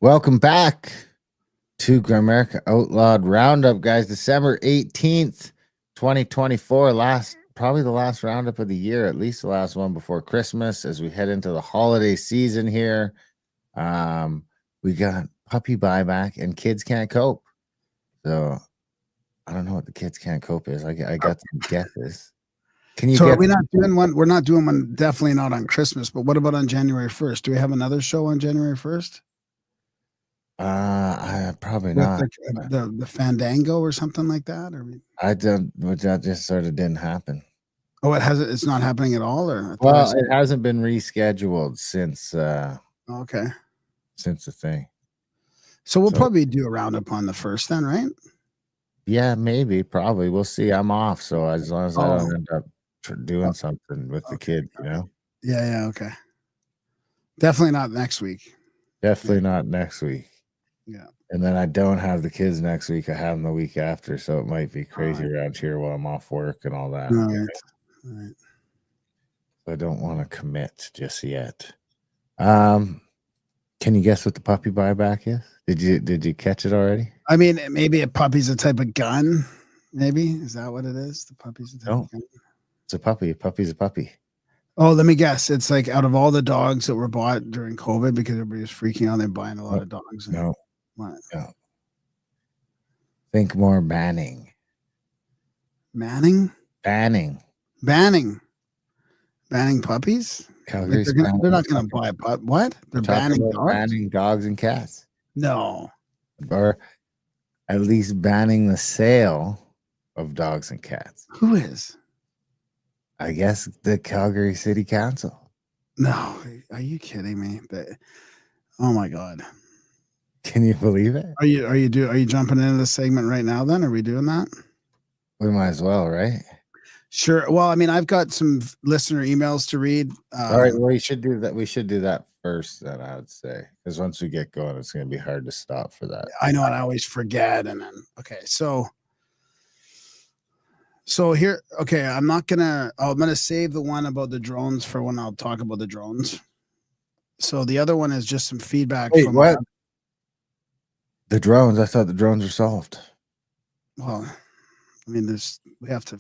Welcome back to Grimerica Outlawed Roundup, guys. December 18th, 2024. Probably the last roundup of the year, at least the last one before Christmas, as we head into the holiday season here. We got puppy buyback and kids can't cope. So I don't know what the kids can't cope is. I got some guesses. Can you? So are we not doing one? We're not doing one. Definitely not on Christmas. But what about on January 1st? Do we have another show on January 1st? Probably With not. the Fandango or something like that, or I don't. That just sort of didn't happen. Oh, it hasn't. It's not happening at all, or well, it hasn't been rescheduled since. Okay. Since the thing. So we'll probably do a roundup on the 1st then, right? Yeah, maybe, probably. We'll see. I'm off, so as long as I don't end up doing something with the kid, you know. Yeah. Okay. Definitely not next week. Definitely not next week. Yeah. And then I don't have the kids next week. I have them the week after, so it might be crazy around here while I'm off work and all that. All right. So I don't want to commit just yet. Can you guess what the puppy buyback is? Did you catch it already? I mean, maybe a puppy's a type of gun. Maybe is that what it is? The puppy's a type of gun. It's a puppy. A puppy's a puppy. Oh, let me guess. It's like out of all the dogs that were bought during COVID, because everybody was freaking out, they're buying a lot of dogs. No. What? No. Think more banning. Manning? Banning puppies? Calgary's they're not going to buy a pup. What? They're banning dogs? Banning dogs and cats. No. Or at least banning the sale of dogs and cats. Who is? I guess the Calgary City Council. No. Are you kidding me? Oh my God. Can you believe it? Are you jumping into the segment right now then? Are we doing that? We might as well, right? Sure. Well, I mean, I've got some listener emails to read. All right. Well, we should do that. We should do that first, then, I would say, because once we get going, it's going to be hard to stop for that. I know, and I always forget. And then, okay, so here, okay, I'm gonna save the one about the drones for when I'll talk about the drones. So the other one is just some feedback. Wait, what? The drones? I thought the drones were solved. Well, I mean, we have to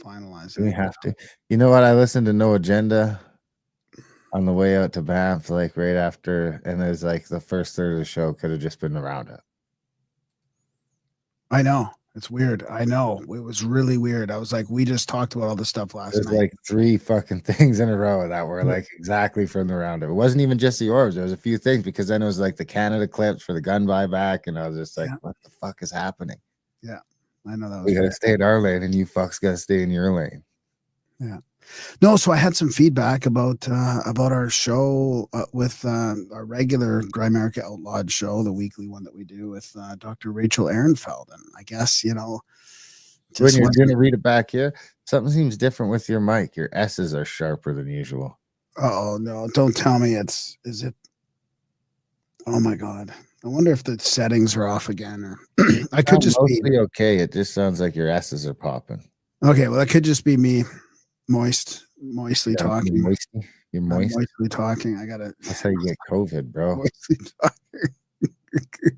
finalize it. We have to. You know what? I listened to No Agenda on the way out to Banff, like right after, and there's like the first third of the show could have just been the roundup. I know. It's weird. I know. It was really weird. I was like, we just talked about all this stuff last night. There's like 3 fucking things in a row that were like exactly from the roundup. It wasn't even just the orbs. There was a few things, because then it was like the Canada clips for the gun buyback, and I was just like, what the fuck is happening? Yeah, I know that. We gotta stay in our lane, and you fucks gotta stay in your lane. Yeah. No, so I had some feedback about our show with our regular Grimerica Outlawed show, the weekly one that we do with Dr. Rachel Ehrenfeld. And I guess, when you're going to read it back here, something seems different with your mic. Your S's are sharper than usual. Oh, no, don't tell me is it? Oh my God. I wonder if the settings are off again, or I could just be okay. It just sounds like your S's are popping. Okay. Well, that could just be me. Moistly talking. You're moistly talking. That's how you get COVID, bro. Moistly talking.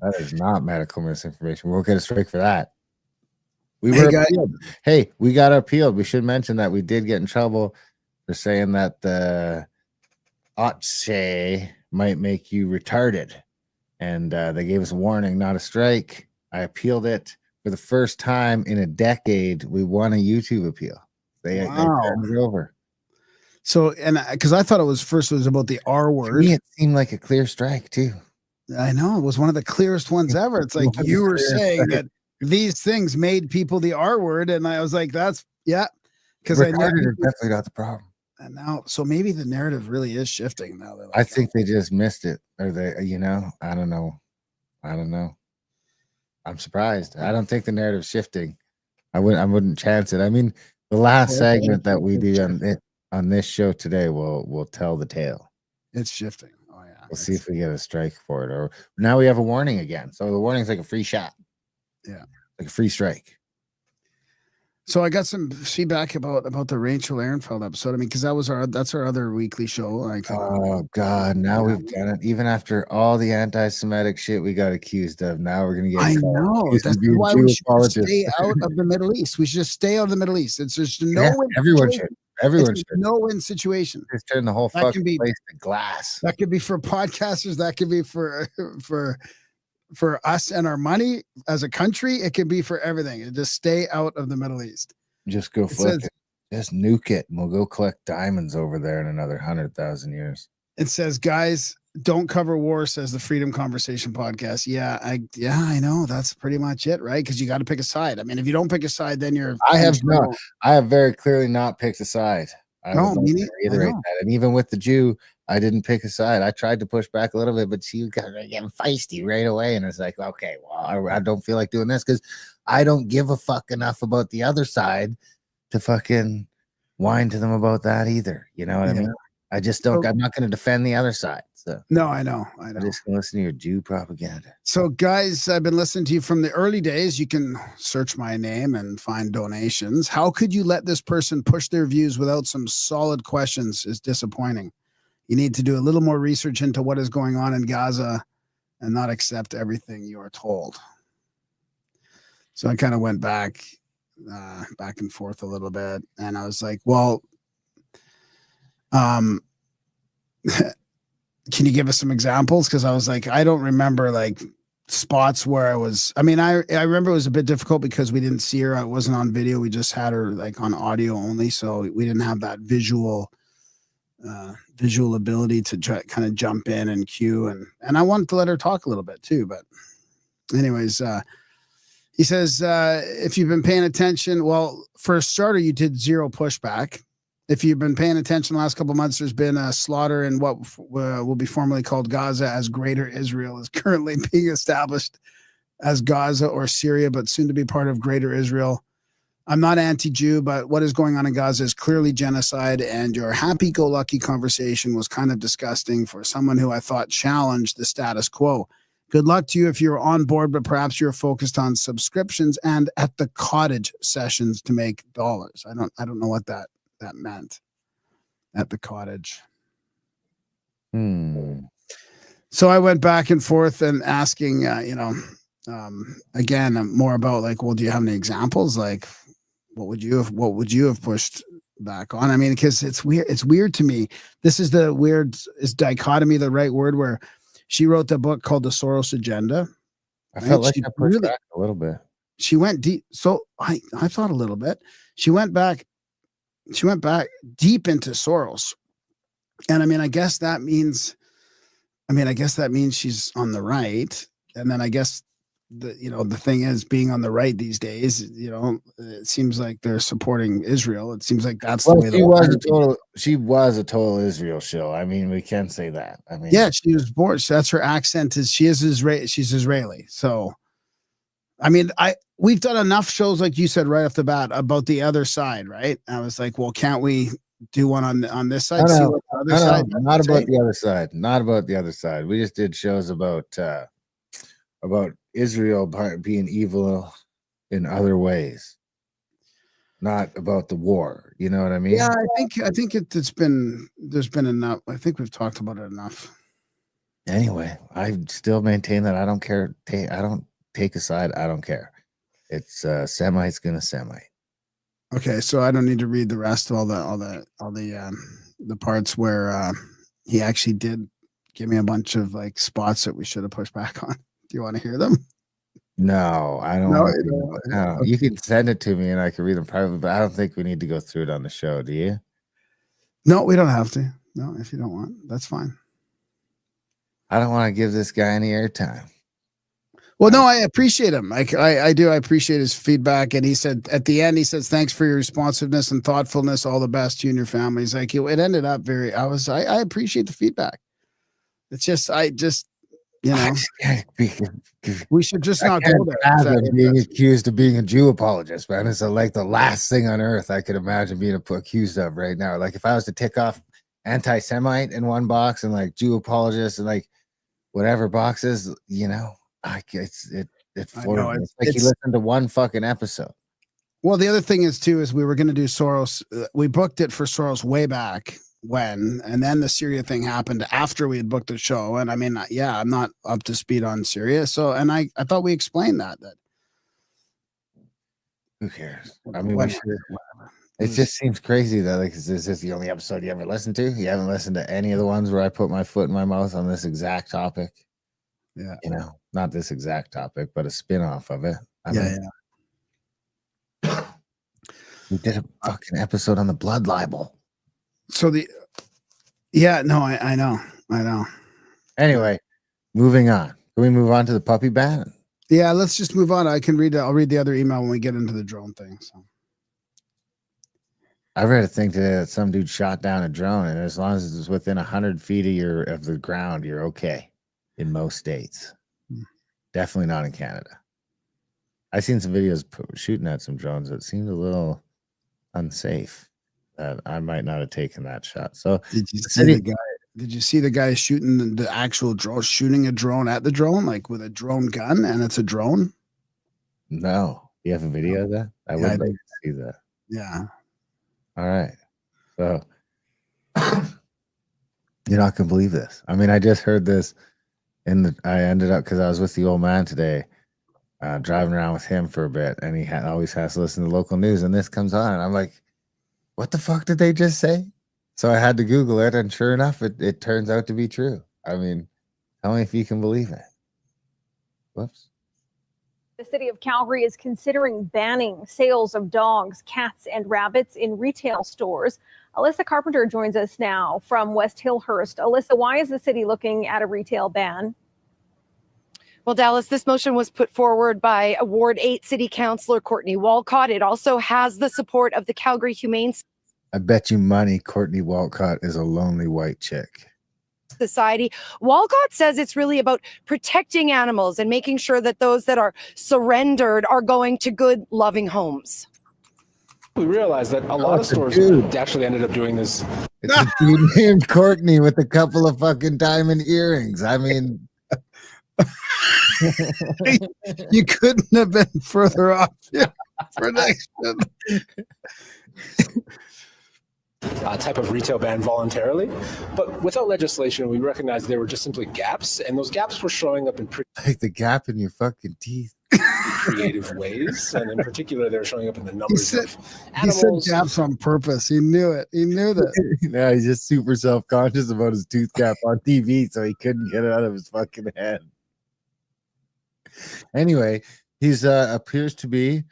That is not medical misinformation. We'll get a strike for that. We got appealed. We should mention that we did get in trouble for saying that the Otse might make you retarded, and they gave us a warning, not a strike. I appealed it for the first time in a decade. We won a YouTube appeal. They turned it over. So, and because I thought it was about the R word. To me, it seemed like a clear strike too. I know, it was one of the clearest ones ever. It's like you were saying that these things made people the R word, and I was like, because I know definitely not the problem. And now, so maybe the narrative really is shifting now. I think they just missed it, or they, I don't know. I'm surprised. I don't think the narrative's shifting. I wouldn't chance it. I mean, the last segment that we do on this show today will tell the tale. It's shifting. Oh yeah. We'll see if we get a strike for it, or now we have a warning again. So the warning's like a free shot. Yeah. Like a free strike. So I got some feedback about the Rachel Ehrenfeld episode. I mean, because that's our other weekly show. Like, oh God, now we've done it. Even after all the anti-Semitic shit we got accused of, now we're gonna get. I know that's why we should stay out of the Middle East. We should just stay out of the Middle East. It's just everyone should. Everyone should. No-win situation. Just turn the whole fucking place to glass. That could be for podcasters. That could be for us and our money as a country. It could be for everything. Just stay out of the Middle East. Just go flip it. Just nuke it, and we'll go collect diamonds over there in another 100,000 years. It says, guys, don't cover war, says the Freedom Conversation podcast. Yeah, I know. That's pretty much it, right? Because you got to pick a side. I mean, if you don't pick a side, then you're. I have very clearly not picked a side. I reiterate that. And even with the Jew, I didn't pick a side. I tried to push back a little bit, but she got getting feisty right away. And it's like, okay, well, I don't feel like doing this because I don't give a fuck enough about the other side to fucking whine to them about that either. You know what I mean? I just don't. I'm not going to defend the other side. So no, I know. I'm just going to listen to your Jew propaganda. So, guys, I've been listening to you from the early days. You can search my name and find donations. How could you let this person push their views without some solid questions? Is disappointing. You need to do a little more research into what is going on in Gaza and not accept everything you are told. So I kind of went back and forth a little bit, and I was like, well, can you give us some examples? Because I was like, I don't remember like spots where I was. I mean, I remember it was a bit difficult because we didn't see her. I wasn't on video. We just had her like on audio only, so we didn't have that visual ability to kind of jump in and cue. And I wanted to let her talk a little bit too. But anyways, he says, if you've been paying attention, well, for a starter, you did zero pushback. If you've been paying attention the last couple of months, there's been a slaughter in what will be formerly called Gaza, as Greater Israel is currently being established as Gaza or Syria, but soon to be part of Greater Israel. I'm not anti-Jew, but what is going on in Gaza is clearly genocide, and your happy-go-lucky conversation was kind of disgusting for someone who I thought challenged the status quo. Good luck to you if you're on board, but perhaps you're focused on subscriptions and at the cottage sessions to make dollars. I don't know what that meant at the cottage. So I went back and forth and asking, again, more about like, well, do you have any examples? Like, what would you have pushed back on? I mean, because it's weird to me. This is the weird, is dichotomy the right word, where she wrote the book called The Soros Agenda. I felt like I pushed back a little bit. She went deep. So I thought a little bit. She went back deep into Soros. And I mean, I guess that means she's on the right. And then I guess the thing is, being on the right these days, it seems like they're supporting Israel. It seems like that's the way she was a total Israel shill. I mean, we can say that. I mean, yeah, she was born. That's her accent. She's Israeli. So, I mean, we've done enough shows, like you said right off the bat, about the other side, right? I was like, well, can't we do one on this side? Not about the other side. Not about the other side. We just did shows about Israel being evil in other ways, not about the war. You know what I mean? Yeah, I think there's been enough. I think we've talked about it enough. Anyway, I still maintain that I don't care. I don't take a side. I don't care. It's Semite's gonna Semite. Okay, so I don't need to read the rest of all the parts where he actually did give me a bunch of like spots that we should have pushed back on. Do you want to hear them? No, I don't. No. You can send it to me and I can read them privately, but I don't think we need to go through it on the show. Do you? No, we don't have to. No, if you don't want, that's fine. I don't want to give this guy any airtime. Well, no, I appreciate him. I do. I appreciate his feedback. And he said at the end, he says, thanks for your responsiveness and thoughtfulness. All the best to you and your families. Like it ended up I appreciate the feedback. It's just, we should just not go there. Being accused of being a Jew apologist, man. It's like the last thing on earth I could imagine being accused of right now. Like if I was to tick off anti-Semite in one box and like Jew apologist and like whatever boxes, it floors me. It's like you listened to one fucking episode. Well, the other thing is too is we were going to do Soros. We booked it for Soros way back when, and then the Syria thing happened after we had booked the show. And I mean, yeah, I'm not up to speed on Syria. So, and I thought we explained that who cares? I mean, it just seems crazy that like is this the only episode you ever listened to? You haven't listened to any of the ones where I put my foot in my mouth on this exact topic. Yeah, you know, not this exact topic, but a spin-off of it. I mean, we did a fucking episode on the blood libel. So I know. Anyway, moving on. Can we move on to the puppy ban? Yeah, let's just move on. I'll read the other email when we get into the drone thing. So I read a thing today that some dude shot down a drone, and as long as it's within 100 feet of the ground, you're okay in most states. Definitely not in Canada. I seen some videos shooting at some drones that seemed a little unsafe. That I might not have taken that shot. So did you see the guy shooting the actual drone, shooting a drone at the drone, like with a drone gun, and it's a drone? No. You have a video of that? I would like to see that. Yeah. All right. So you're not gonna believe this. I mean, I just heard this I ended up because I was with the old man today, driving around with him for a bit, and he always has to listen to local news, and this comes on, and I'm like, what the fuck did they just say? So I had to Google it, and sure enough, it turns out to be true. I mean, tell me if you can believe it. Whoops. The city of Calgary is considering banning sales of dogs, cats, and rabbits in retail stores. Alyssa Carpenter joins us now from West Hillhurst. Alyssa, why is the city looking at a retail ban? Well, Dallas, this motion was put forward by Ward 8 City Councillor Courtney Walcott. It also has the support of the Calgary Humane I bet you money Courtney Walcott is a lonely white chick. Society. Walcott says it's really about protecting animals and making sure that those that are surrendered are going to good, loving homes. We realized that a lot of stores actually ended up doing this. It's a dude named Courtney with a couple of fucking diamond earrings. I mean, you couldn't have been further off prediction. Type of retail ban voluntarily, but without legislation, we recognized there were just simply gaps, and those gaps were showing up in like the gap in your fucking teeth. Creative ways, and in particular, they're showing up in the numbers of animals. He said gaps on purpose. He knew it. He knew that. No, he's just super self-conscious about his tooth gap on TV, so he couldn't get it out of his fucking head. Anyway, he's appears to be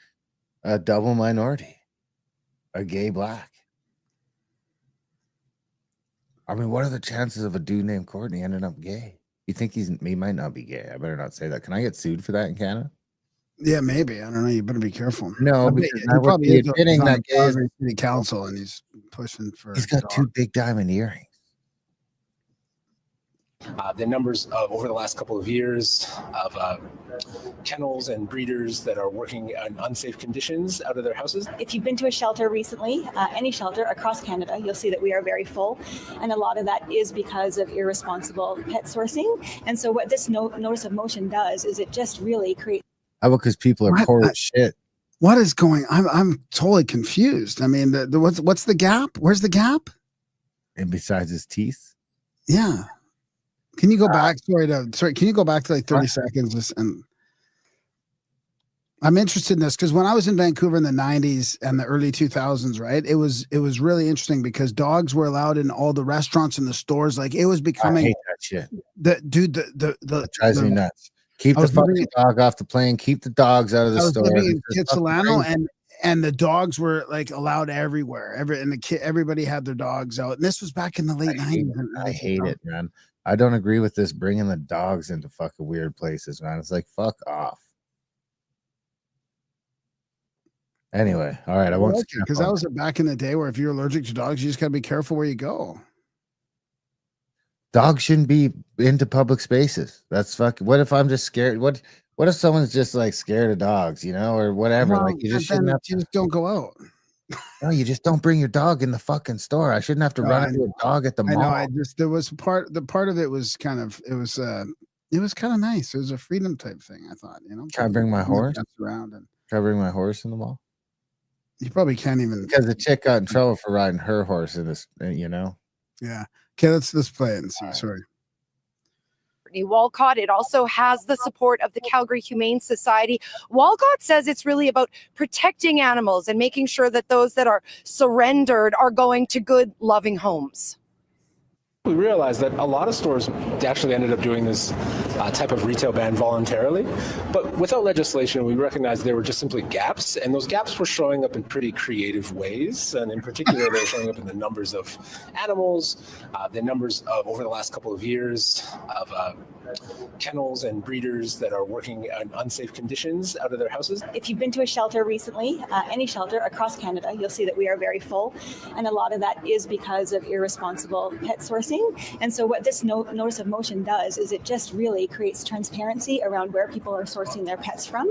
a double minority, a gay black. I mean, what are the chances of a dude named Courtney ending up gay? You think he might not be gay? I better not say that. Can I get sued for that in Canada? Yeah, maybe. I don't know. You better be careful. No, because he probably is admitting that Calgary City Council, and he's pushing for. He's got two big diamond earrings. The numbers over the last couple of years of kennels and breeders that are working in unsafe conditions out of their houses. If you've been to a shelter recently, any shelter across Canada, you'll see that we are very full. And a lot of that is because of irresponsible pet sourcing. And so what this notice of motion does is it just really creates. How about because people are poor as shit? What is going on? I'm totally confused. I mean, what's the gap? Where's the gap? And besides his teeth? Yeah. Can you go back? Can you go back to like 30 seconds? And I'm interested in this because when I was in Vancouver in the 90s and the early 2000s, right? It was really interesting because dogs were allowed in all the restaurants and the stores. Like it was becoming. I hate that shit. That drives me nuts. Keep the fucking dog off the plane. Keep the dogs out of the store. I was living in Kitsilano, and the dogs were like allowed everywhere. Everybody had their dogs out, and this was back in the late 90s. I hate it, man. I don't agree with this bringing the dogs into fucking weird places, man. It's like, fuck off. Anyway, all right. I won't. Because that was back in the day where if you're allergic to dogs, you just got to be careful where you go. Dogs shouldn't be into public spaces. That's fucking. What if I'm just scared? What if someone's just like scared of dogs, or whatever? Well, like you just shouldn't have to. Just don't go out. No, you just don't bring your dog in the fucking store. I shouldn't have to run into a dog at the mall. I know. There was part of it was kind of kind of nice. It was a freedom type thing. I thought, Can I bring my horse around? Can I bring my horse in the mall? You probably can't even, because the chick got in trouble for riding her horse in this, you know. Yeah. Okay, let's play it and see. Sorry. Walcott. It also has the support of the Calgary Humane Society. Walcott says it's really about protecting animals and making sure that those that are surrendered are going to good, loving homes. We realized that a lot of stores actually ended up doing this type of retail ban voluntarily, but without legislation, we recognized there were just simply gaps, and those gaps were showing up in pretty creative ways. And in particular, they were showing up in the numbers of animals, the numbers of over the last couple of years of kennels and breeders that are working in unsafe conditions out of their houses. If you've been to a shelter recently, any shelter across Canada, you'll see that we are very full, and a lot of that is because of irresponsible pet sourcing. And so what this notice of motion does is it just really creates transparency around where people are sourcing their pets from.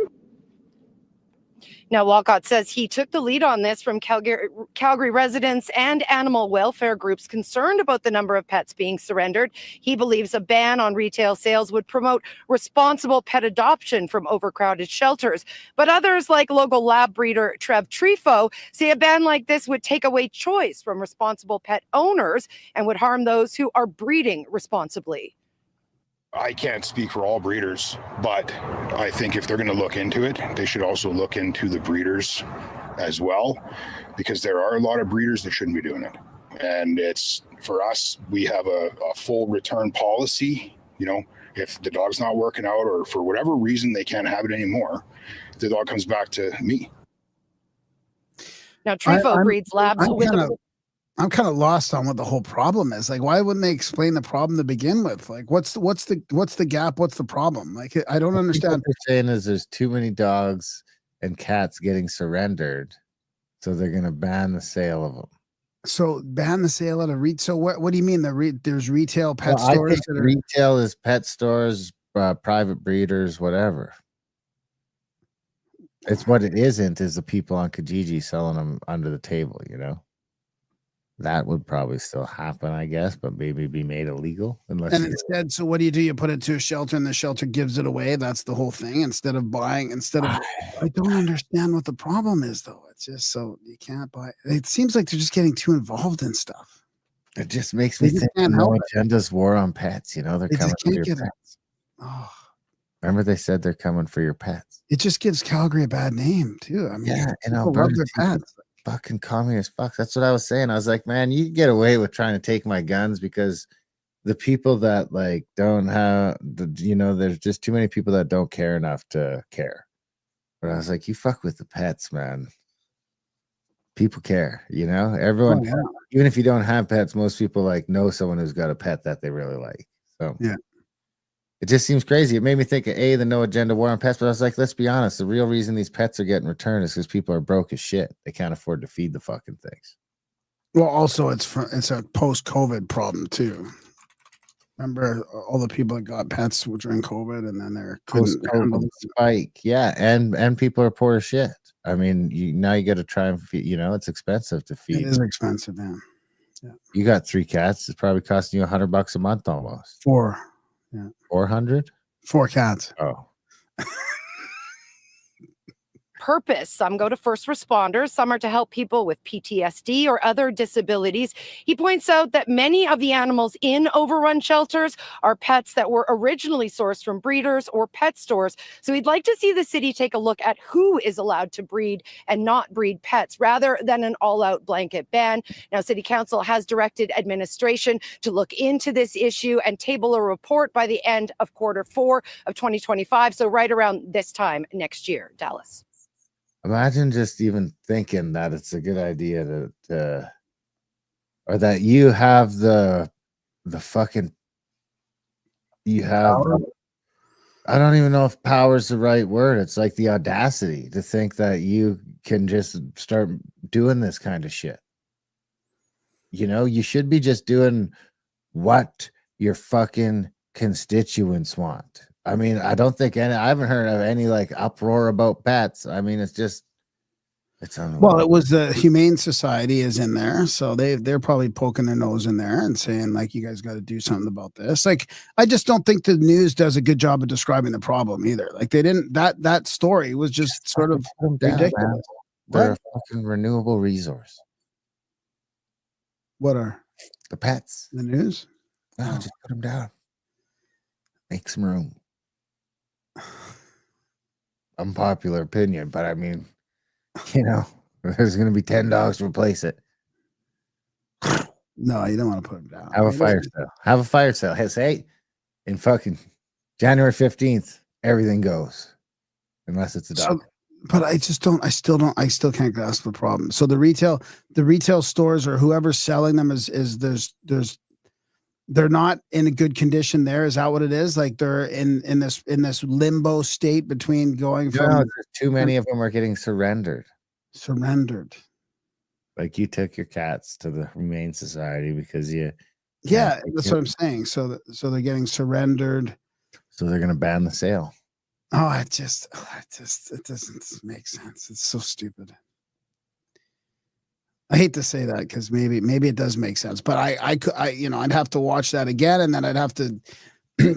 Now, Walcott says he took the lead on this from Calgary residents and animal welfare groups concerned about the number of pets being surrendered. He believes a ban on retail sales would promote responsible pet adoption from overcrowded shelters. But others, like local lab breeder Trev Trifo, say a ban like this would take away choice from responsible pet owners and would harm those who are breeding responsibly. I can't speak for all breeders, but I think if they're going to look into it, they should also look into the breeders as well, because there are a lot of breeders that shouldn't be doing it. And it's, for us, we have a full return policy. You know, if the dog's not working out or for whatever reason they can't have it anymore, the dog comes back to me. Now, Trifo breeds labs I'm kind of lost on what the whole problem is. Like, why wouldn't they explain the problem to begin with? Like, what's the gap? What's the problem? Like, I don't understand. What they're saying is there's too many dogs and cats getting surrendered, so they're going to ban the sale of them. So ban the sale out of retail. So what do you mean? There's retail pet stores. I think retail is pet stores, private breeders, whatever. It's what it isn't is the people on Kijiji selling them under the table, you know. That would probably still happen, I guess, but maybe be made illegal. Instead, so what do? You put it to a shelter and the shelter gives it away. That's the whole thing. Instead of I don't understand what the problem is, though. It's just so you can't buy. It seems like they're just getting too involved in stuff. It just makes me think No Agenda's war on pets. You know, they're coming for your pets. Oh. Remember they said they're coming for your pets. It just gives Calgary a bad name, too. I mean, yeah, and people love their pets. Fucking communist fucks. That's what I was saying. I was like, man, you can get away with trying to take my guns because the people that like don't have the, you know, there's just too many people that don't care enough to care. But I was like, you fuck with the pets, man. People care, you know, everyone, even if you don't have pets, most people like know someone who's got a pet that they really like. So yeah. It just seems crazy. It made me think of the No Agenda war on pets, but I was like, let's be honest. The real reason these pets are getting returned is because people are broke as shit. They can't afford to feed the fucking things. Well, also it's a post-COVID problem too. Remember all the people that got pets during COVID, and then they're post-COVID spike. Yeah, and people are poor as shit. I mean, now you got to try and feed. You know, it's expensive to feed. It is expensive, man. Yeah. You got 3 cats. It's probably costing you $100 a month almost. 4. Yeah. 400? 4 cats. Oh. Purpose. Some go to first responders. Some are to help people with PTSD or other disabilities. He points out that many of the animals in overrun shelters are pets that were originally sourced from breeders or pet stores. So he'd like to see the city take a look at who is allowed to breed and not breed pets rather than an all-out blanket ban. Now, City Council has directed administration to look into this issue and table a report by the end of Q4 of 2025. So right around this time next year. Dallas. Imagine just even thinking that it's a good idea to or that you have the fucking I don't even know if power is the right word. It's like the audacity to think that you can just start doing this kind of shit. You know, you should be just doing what your fucking constituents want. I mean, I haven't heard of any like uproar about pets. I mean, it's well, it was the Humane Society is in there, so they're probably poking their nose in there and saying like, you guys got to do something about this. Like, I just don't think the news does a good job of describing the problem either. Like, they didn't. That story was just sort of ridiculous. They're a fucking renewable resource. What are the pets? The news? No, just put them down. Make some room. Unpopular opinion, but I mean, there's going to be 10 dogs to replace it. No, you don't want to put them down. Have a fire sale. Have a fire sale. Hey, in fucking January 15th, everything goes. Unless it's a dog. But I still can't grasp the problem. So the retail stores or whoever's selling them they're not in a good condition there. Is that what it is? Like they're in this limbo state between going from too many of them are getting surrendered. Like you took your cats to the Humane Society because that's what I'm saying. So they're getting surrendered. So they're gonna ban the sale. Oh, it doesn't make sense. It's so stupid. I hate to say that because maybe it does make sense, but I'd have to watch that again, and then I'd have to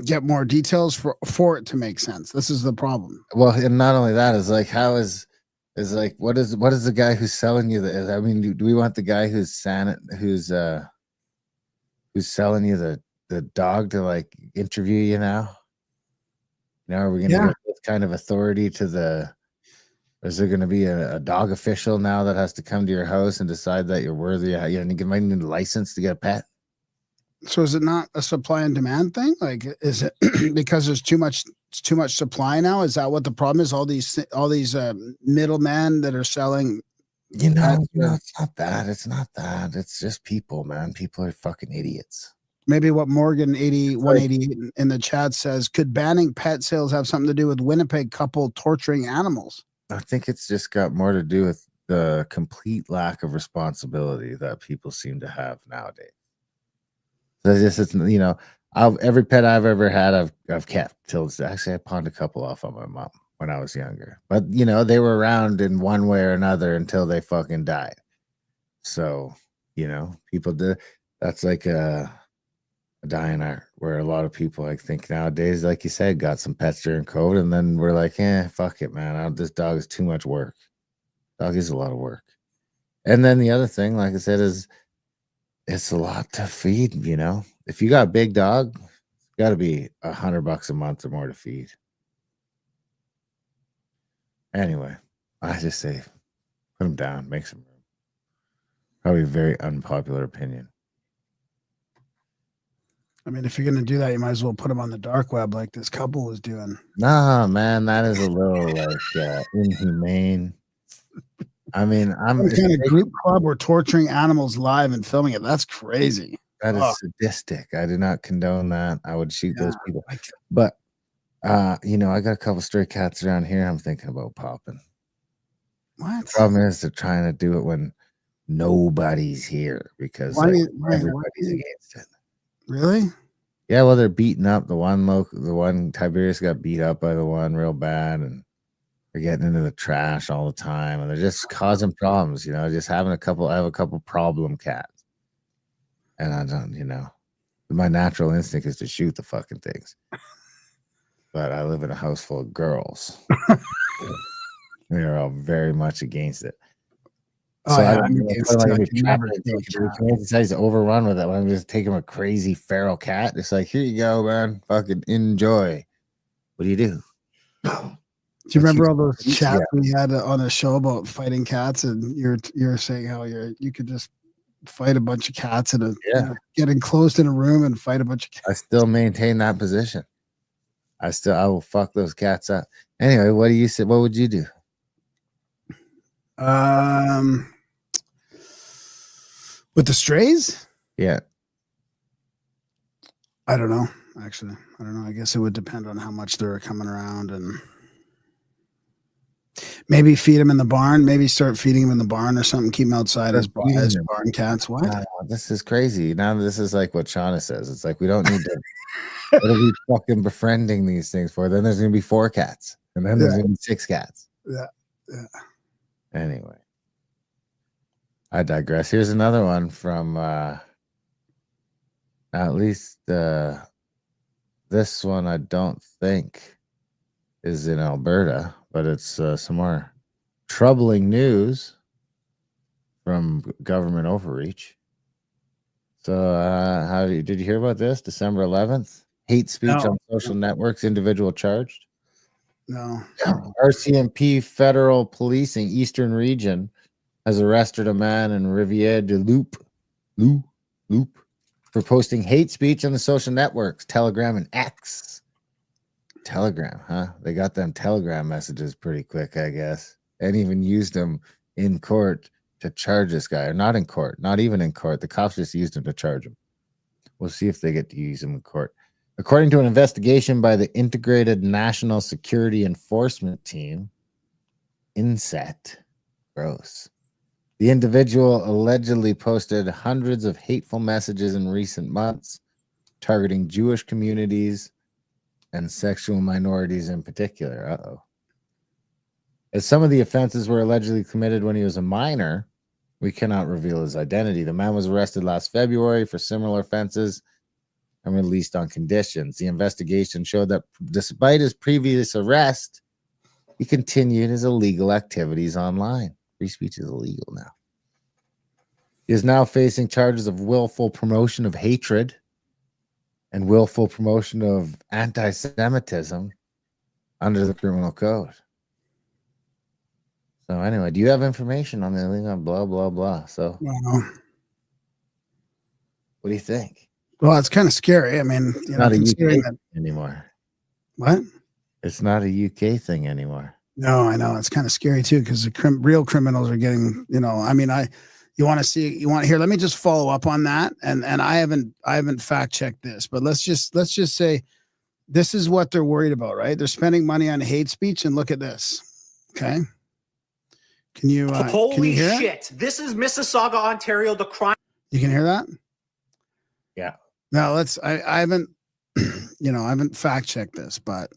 get more details for it to make sense. This is the problem. Well, and not only that is like what is the guy who's selling you the? I mean, do we want the guy who's selling you the dog to like interview you now? Now are we going to give this kind of authority to is there going to be a dog official now that has to come to your house and decide that you're worthy? You might need a license to get a pet. So is it not a supply and demand thing? Like, is it because there's too much supply now? Is that what the problem is? All these middlemen that are selling. It's not that. It's not that. It's just people, man. People are fucking idiots. Maybe what Morgan 8188 in the chat says, could banning pet sales have something to do with Winnipeg couple torturing animals? I think it's just got more to do with the complete lack of responsibility that people seem to have nowadays. So every pet I've ever had, I've kept till actually I pawned a couple off on my mom when I was younger. But they were around in one way or another until they fucking died. So people do. That's like a dying art where a lot of people I think nowadays, like you said, got some pets during COVID, and then we're like, fuck it, man. This dog is too much work. Dog is a lot of work. And then the other thing, like I said, is it's a lot to feed. If you got a big dog, it's got to be $100 a month or more to feed. Anyway, I just say put them down, make some room. Probably a very unpopular opinion. I mean, if you're going to do that, you might as well put them on the dark web like this couple was doing. Nah, man, that is a little inhumane. I mean, I'm kind of group club or torturing animals live and filming it. That's crazy. That is sadistic. I do not condone that. I would shoot those people. But I got a couple stray cats around here. I'm thinking about popping. What? The problem is they're trying to do it when nobody's here because everybody's against it. Really? Yeah, well, they're beating up the one Tiberius got beat up by the one real bad, and they're getting into the trash all the time, and they're just causing problems. Just having I have a couple problem cats, and I don't. My natural instinct is to shoot the fucking things, but I live in a house full of girls. They're all very much against it. So decides to overrun with it when I'm just taking a crazy feral cat. It's like, here you go, man. Fucking enjoy. What do you do? Do you remember all those chats we had on a show about fighting cats? And you're saying how you could just fight a bunch of cats and get enclosed in a room and fight a bunch of cats. I still maintain that position. I will fuck those cats up. Anyway, what do you say? What would you do? With the strays? Yeah. I don't know. Actually, I don't know. I guess it would depend on how much they're coming around, and maybe feed them in the barn. Maybe start feeding them in the barn or something. Keep them outside as barn cats. What? This is crazy. Now this is like what Shauna says. It's like we don't need to. What are we fucking befriending these things for? Then there's gonna be 4 cats, and then there's gonna be 6 cats. Yeah. Anyway. I digress. Here's another one from at least this one I don't think is in Alberta, but it's somewhere troubling news from government overreach. So, did you hear about this? December 11th, hate speech on social networks, individual charged. No. RCMP Federal Policing Eastern Region has arrested a man in Riviere de Loup for posting hate speech on the social networks, Telegram and X. Telegram, huh? They got them Telegram messages pretty quick, I guess, and even used them in court to charge this guy. Or not in court, not even in court. The cops just used him to charge him. We'll see if they get to use him in court. According to an investigation by the Integrated National Security Enforcement Team, INSET, gross. The individual allegedly posted hundreds of hateful messages in recent months, targeting Jewish communities and sexual minorities in particular. Uh-oh. As some of the offenses were allegedly committed when he was a minor, we cannot reveal his identity. The man was arrested last February for similar offenses and released on conditions. The investigation showed that despite his previous arrest, he continued his illegal activities online. Free speech is illegal now. He is now facing charges of willful promotion of hatred and willful promotion of anti-Semitism under the criminal code. So anyway, do you have information on the illegal blah, blah, blah? So what do you think? Well, it's kind of scary. I mean, it's not a UK thing anymore. What? It's not a UK thing anymore. No, I know. It's kind of scary too, because the real criminals are getting, I mean, you want to hear, let me just follow up on that. And I haven't fact checked this, but let's just say this is what they're worried about, right? They're spending money on hate speech, and look at this. Okay. Can you hear shit. It? This is Mississauga, Ontario, the crime. You can hear that? Yeah. Now I haven't, I haven't fact checked this, but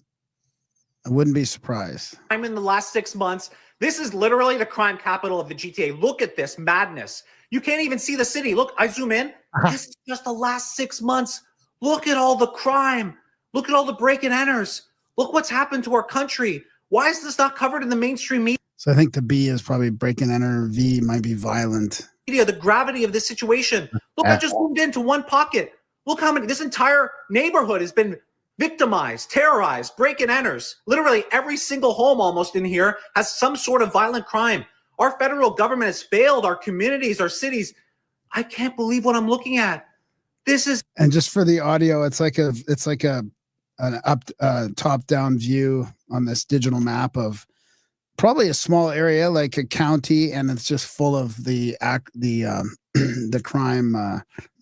I wouldn't be surprised. I'm in the last 6 months. This is literally the crime capital of the GTA. Look at this madness. You can't even see the city. Look, I zoom in. This is just the last 6 months. Look at all the crime. Look at all the break and enters. Look what's happened to our country. Why is this not covered in the mainstream media? So I think the B is probably break and enter. V might be violent. The gravity of this situation. Look, I just moved into one pocket. Look how many, this entire neighborhood has been victimized, terrorized, break and enters. Literally every single home almost in here has some sort of violent crime. Our federal government has failed our communities, our cities. I can't believe what I'm looking at. This is, and just for the audio, it's like an top down view on this digital map of probably a small area like a county, and it's just full of the crime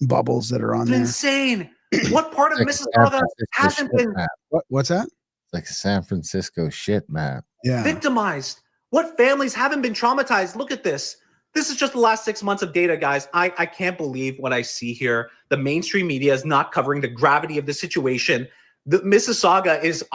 bubbles that are on there. Insane. What part of Mississauga hasn't been? What's that? It's like San Francisco shit map. Yeah. Victimized. What families haven't been traumatized? Look at this. This is just the last 6 months of data, guys. I can't believe what I see here. The mainstream media is not covering the gravity of the situation. The Mississauga is,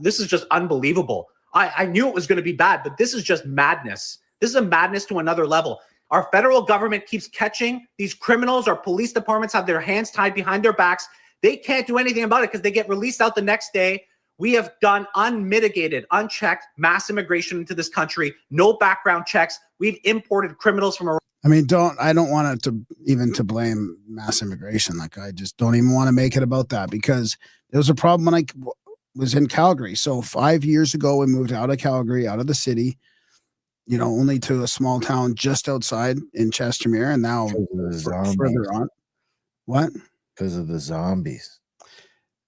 this is just unbelievable. I knew it was going to be bad, but this is just madness. This is a madness to another level. Our federal government keeps catching these criminals. Our police departments have their hands tied behind their backs. They can't do anything about it because they get released out the next day. We have done unmitigated, unchecked mass immigration into this country. No background checks. We've imported criminals from around. I mean, I don't want it to blame mass immigration. Like, I just don't even want to make it about that, because there was a problem when I was in Calgary. So 5 years ago, we moved out of Calgary, out of the city, only to a small town just outside in Chestermere, and now further on. What? Because of the zombies.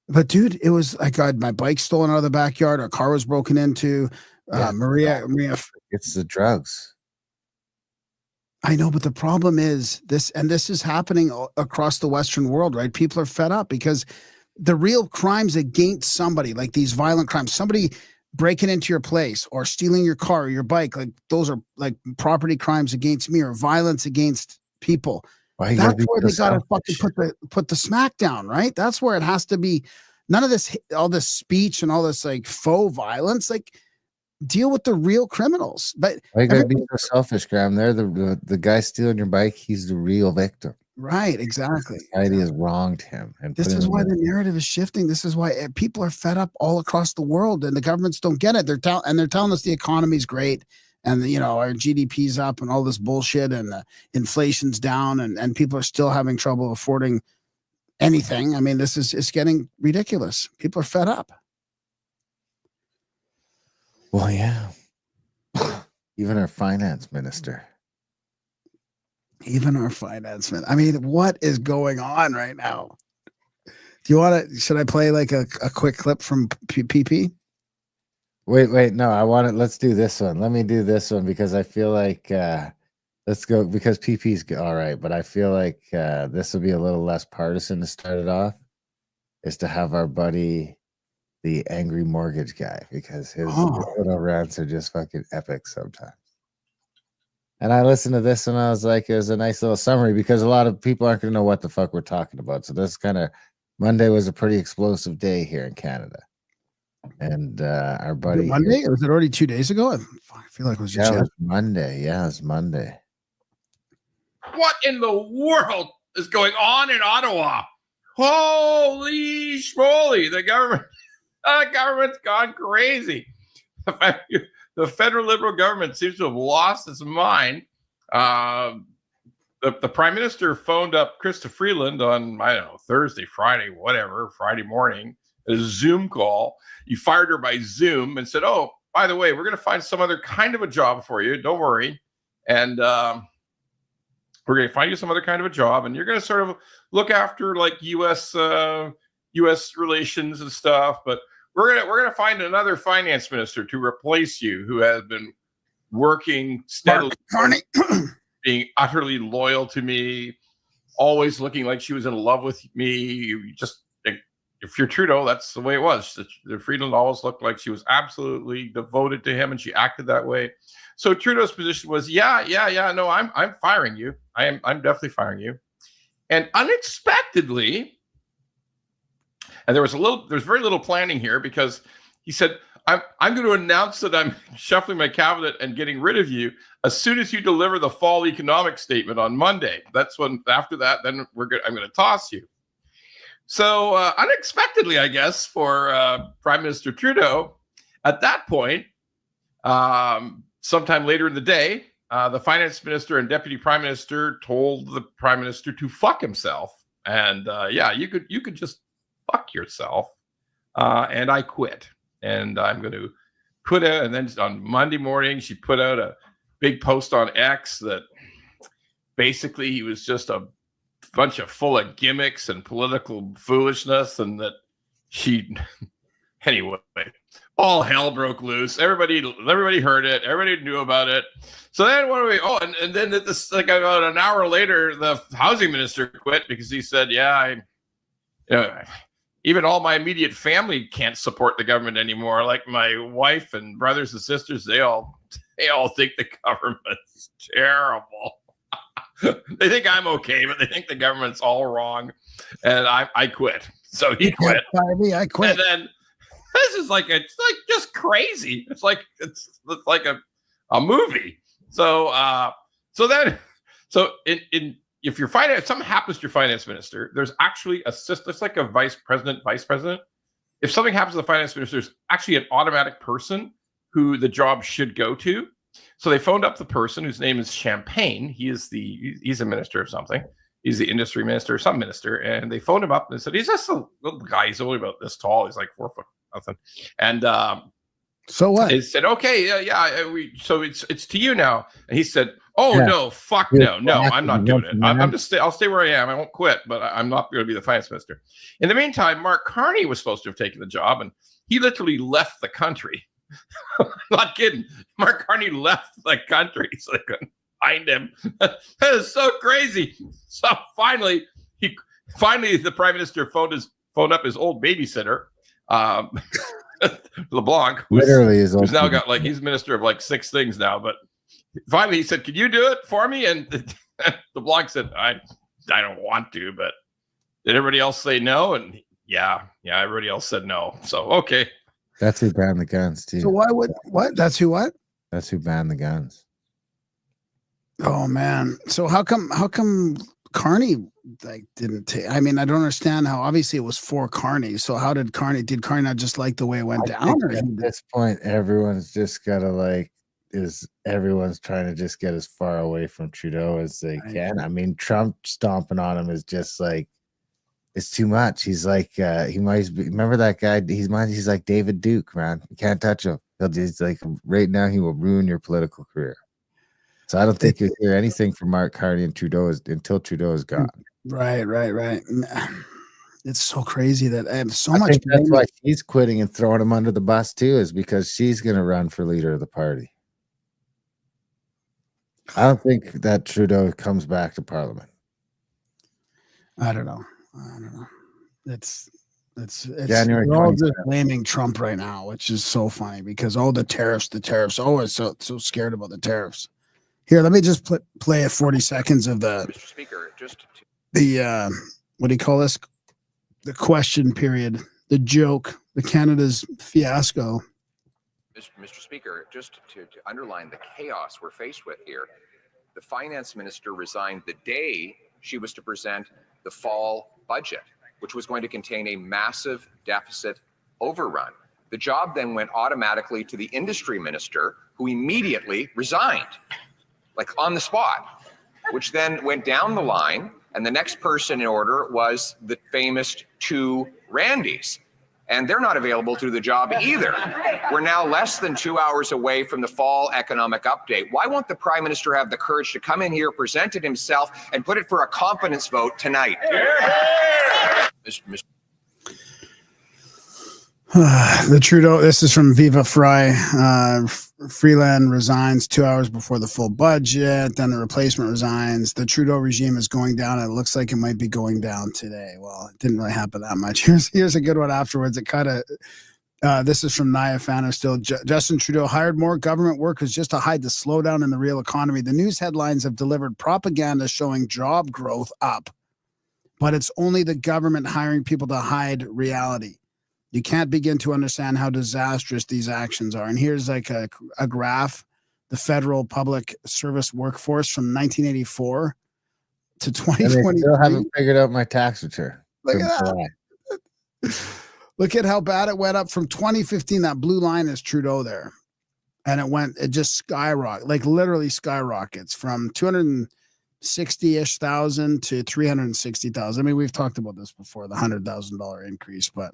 But dude, it was like I had my bike stolen out of the backyard. Our car was broken into. Maria. It's the drugs. I know, but the problem is this is happening across the Western world, right? People are fed up because the real crimes against somebody, like these violent crimes, somebody breaking into your place or stealing your car or your bike, like those are like property crimes against me, or violence against people. That's where they gotta fucking put the smack down, right? That's where it has to be. None of this, all this speech and all this like faux violence, like deal with the real criminals. But you gotta be so selfish, Graham. They're the guy stealing your bike. He's the real victim. Right, exactly. Society has wronged him. And this is why the narrative is shifting. This is why people are fed up all across the world, and the governments don't get it. They're telling us the economy's great, and our GDP's up and all this bullshit, and inflation's down, and people are still having trouble affording anything. I mean, it's getting ridiculous. People are fed up. Well, yeah. Even our finance minister. I mean, what is going on right now? Do you want to? Should I play like a quick clip from PP? Wait, no. Let's do this one. Let me do this one because I feel like let's go because PP's all right, but I feel like this will be a little less partisan to start it off. Is to have our buddy, the angry mortgage guy, because his little rants are just fucking epic sometimes. And I listened to this and I was like, it was a nice little summary because a lot of people aren't going to know what the fuck we're talking about. So this kind of Monday was a pretty explosive day here in Canada. And our buddy Monday, or was it already 2 days ago? I feel like it was just it was Monday. Yeah, it was Monday. What in the world is going on in Ottawa? Holy schmoly, the government's gone crazy. The federal Liberal government seems to have lost its mind. The Prime Minister phoned up Krista Freeland on, I don't know, Thursday, Friday, whatever, Friday morning, a Zoom call. He fired her by Zoom and said, oh, by the way, we're going to find some other kind of a job for you. Don't worry. And we're going to find you some other kind of a job. And you're going to sort of look after like U.S. relations and stuff. But we're gonna find another finance minister to replace you who has been working steadily, being utterly loyal to me, always looking like she was in love with me. You just, if you're Trudeau, that's the way it was. The Freeland always looked like she was absolutely devoted to him, and she acted that way. So Trudeau's position was, yeah, no, I'm firing you. I'm definitely firing you. And unexpectedly, and there's very little planning here because he said, I'm going to announce that I'm shuffling my cabinet and getting rid of you as soon as you deliver the fall economic statement on Monday. That's when, after that, then I'm going to toss you. So unexpectedly, I guess, for Prime Minister Trudeau, at that point, sometime later in the day, the finance minister and deputy prime minister told the prime minister to fuck himself. And you could just fuck yourself. And I quit. And I'm going to put out, and then on Monday morning, she put out a big post on X that basically he was just a bunch of full of gimmicks and political foolishness, and that anyway, all hell broke loose. Everybody heard it. Everybody knew about it. So then what do we? Oh, and then this, like about an hour later, the housing minister quit because he said, even all my immediate family can't support the government anymore. Like my wife and brothers and sisters, they all think the government's terrible. They think I'm okay, but they think the government's all wrong. And I quit. So he quit. I quit. And then this is it's just crazy. It's like a movie. So if your if something happens to your finance minister, there's actually it's like a vice president. If something happens to the finance minister, there's actually an automatic person who the job should go to. So they phoned up the person whose name is Champagne. He's a minister of something. He's the industry minister or some minister. And they phoned him up and they said, he's just a little guy. He's only about this tall. He's like 4 foot nothing. And so what? They said, okay, so it's to you now. And he said, no, fuck no, I'm not doing it. I'll stay where I am. I won't quit, but I'm not going to be the finance minister. In the meantime, Mark Carney was supposed to have taken the job, and he literally left the country. Not kidding. Mark Carney left the country, so they couldn't find him. That is so crazy. So finally, the prime minister phoned up his old babysitter, LeBlanc, who's now got he's minister of 6 things now. But finally, he said, "Can you do it for me?" And LeBlanc said, "I don't want to, but did everybody else say no?" And yeah, everybody else said no. So okay. That's who banned the guns too. So why would what? That's who what? That's who banned the guns. Oh man. So how come Carney didn't take? I mean, I don't understand how. Obviously, it was for Carney. So how did Carney not just like the way it went down? Or at this point, everyone's just gotta is everyone's trying to just get as far away from Trudeau as they can. I mean, Trump stomping on him is just like, it's too much. He's like, he might be, remember that guy? He's like David Duke, man. You can't touch him. He'll just like right now. He will ruin your political career. So I don't think you'll hear anything from Mark Carney and Trudeau until Trudeau is gone. Right. It's so crazy that I have so I much. think that's why she's quitting and throwing him under the bus too, is because she's going to run for leader of the party. I don't think that Trudeau comes back to Parliament. I don't know. It's January we're all just blaming Trump right now, which is so funny because the tariffs. Oh, it's so scared about the tariffs. Here, let me just play 40 seconds of the Mr. Speaker, the what do you call this? The question period, the joke, the Canada's fiasco. Mr. Speaker, just to underline the chaos we're faced with here, the finance minister resigned the day she was to present the fall budget, which was going to contain a massive deficit overrun. The job then went automatically to the industry minister, who immediately resigned, like on the spot, which then went down the line. And the next person in order was the famous two Randys. And they're not available to do the job either. We're now less than 2 hours away from the fall economic update. Why won't the Prime Minister have the courage to come in here, present it himself, and put it for a confidence vote tonight? The Trudeau, this is from Viva Fry. Freeland resigns 2 hours before the full budget. Then the replacement resigns. The Trudeau regime is going down. And it looks like it might be going down today. Well, it didn't really happen that much. Here's a good one afterwards. It kind of, this is from Naya Fanner still. Justin Trudeau hired more government workers just to hide the slowdown in the real economy. The news headlines have delivered propaganda showing job growth up, but it's only the government hiring people to hide reality. You can't begin to understand how disastrous these actions are. And here's like a graph, the federal public service workforce from 1984 to 2023. And they still haven't figured out my tax return. Look at that. Look at how bad it went up from 2015. That blue line is Trudeau there. And it just skyrockets, like literally skyrockets from 260-ish thousand to 360,000. I mean, we've talked about this before, the $100,000 increase, but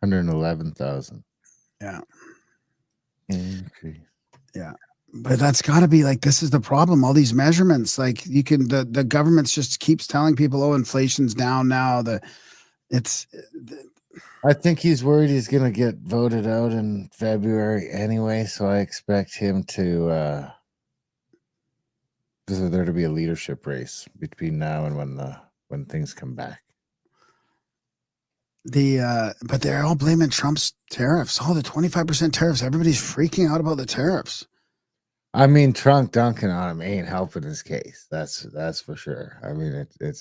111,000. Yeah. Increase. Yeah. But that's got to be like, this is the problem. All these measurements, like you can, the government just keeps telling people, oh, inflation's down now. I think he's worried he's going to get voted out in February anyway. So I expect him to, for there to be a leadership race between now and when things come back. But they're all blaming Trump's tariffs. Oh, the 25% tariffs. Everybody's freaking out about the tariffs. I mean, Trump dunking on him ain't helping his case. That's for sure. I mean, it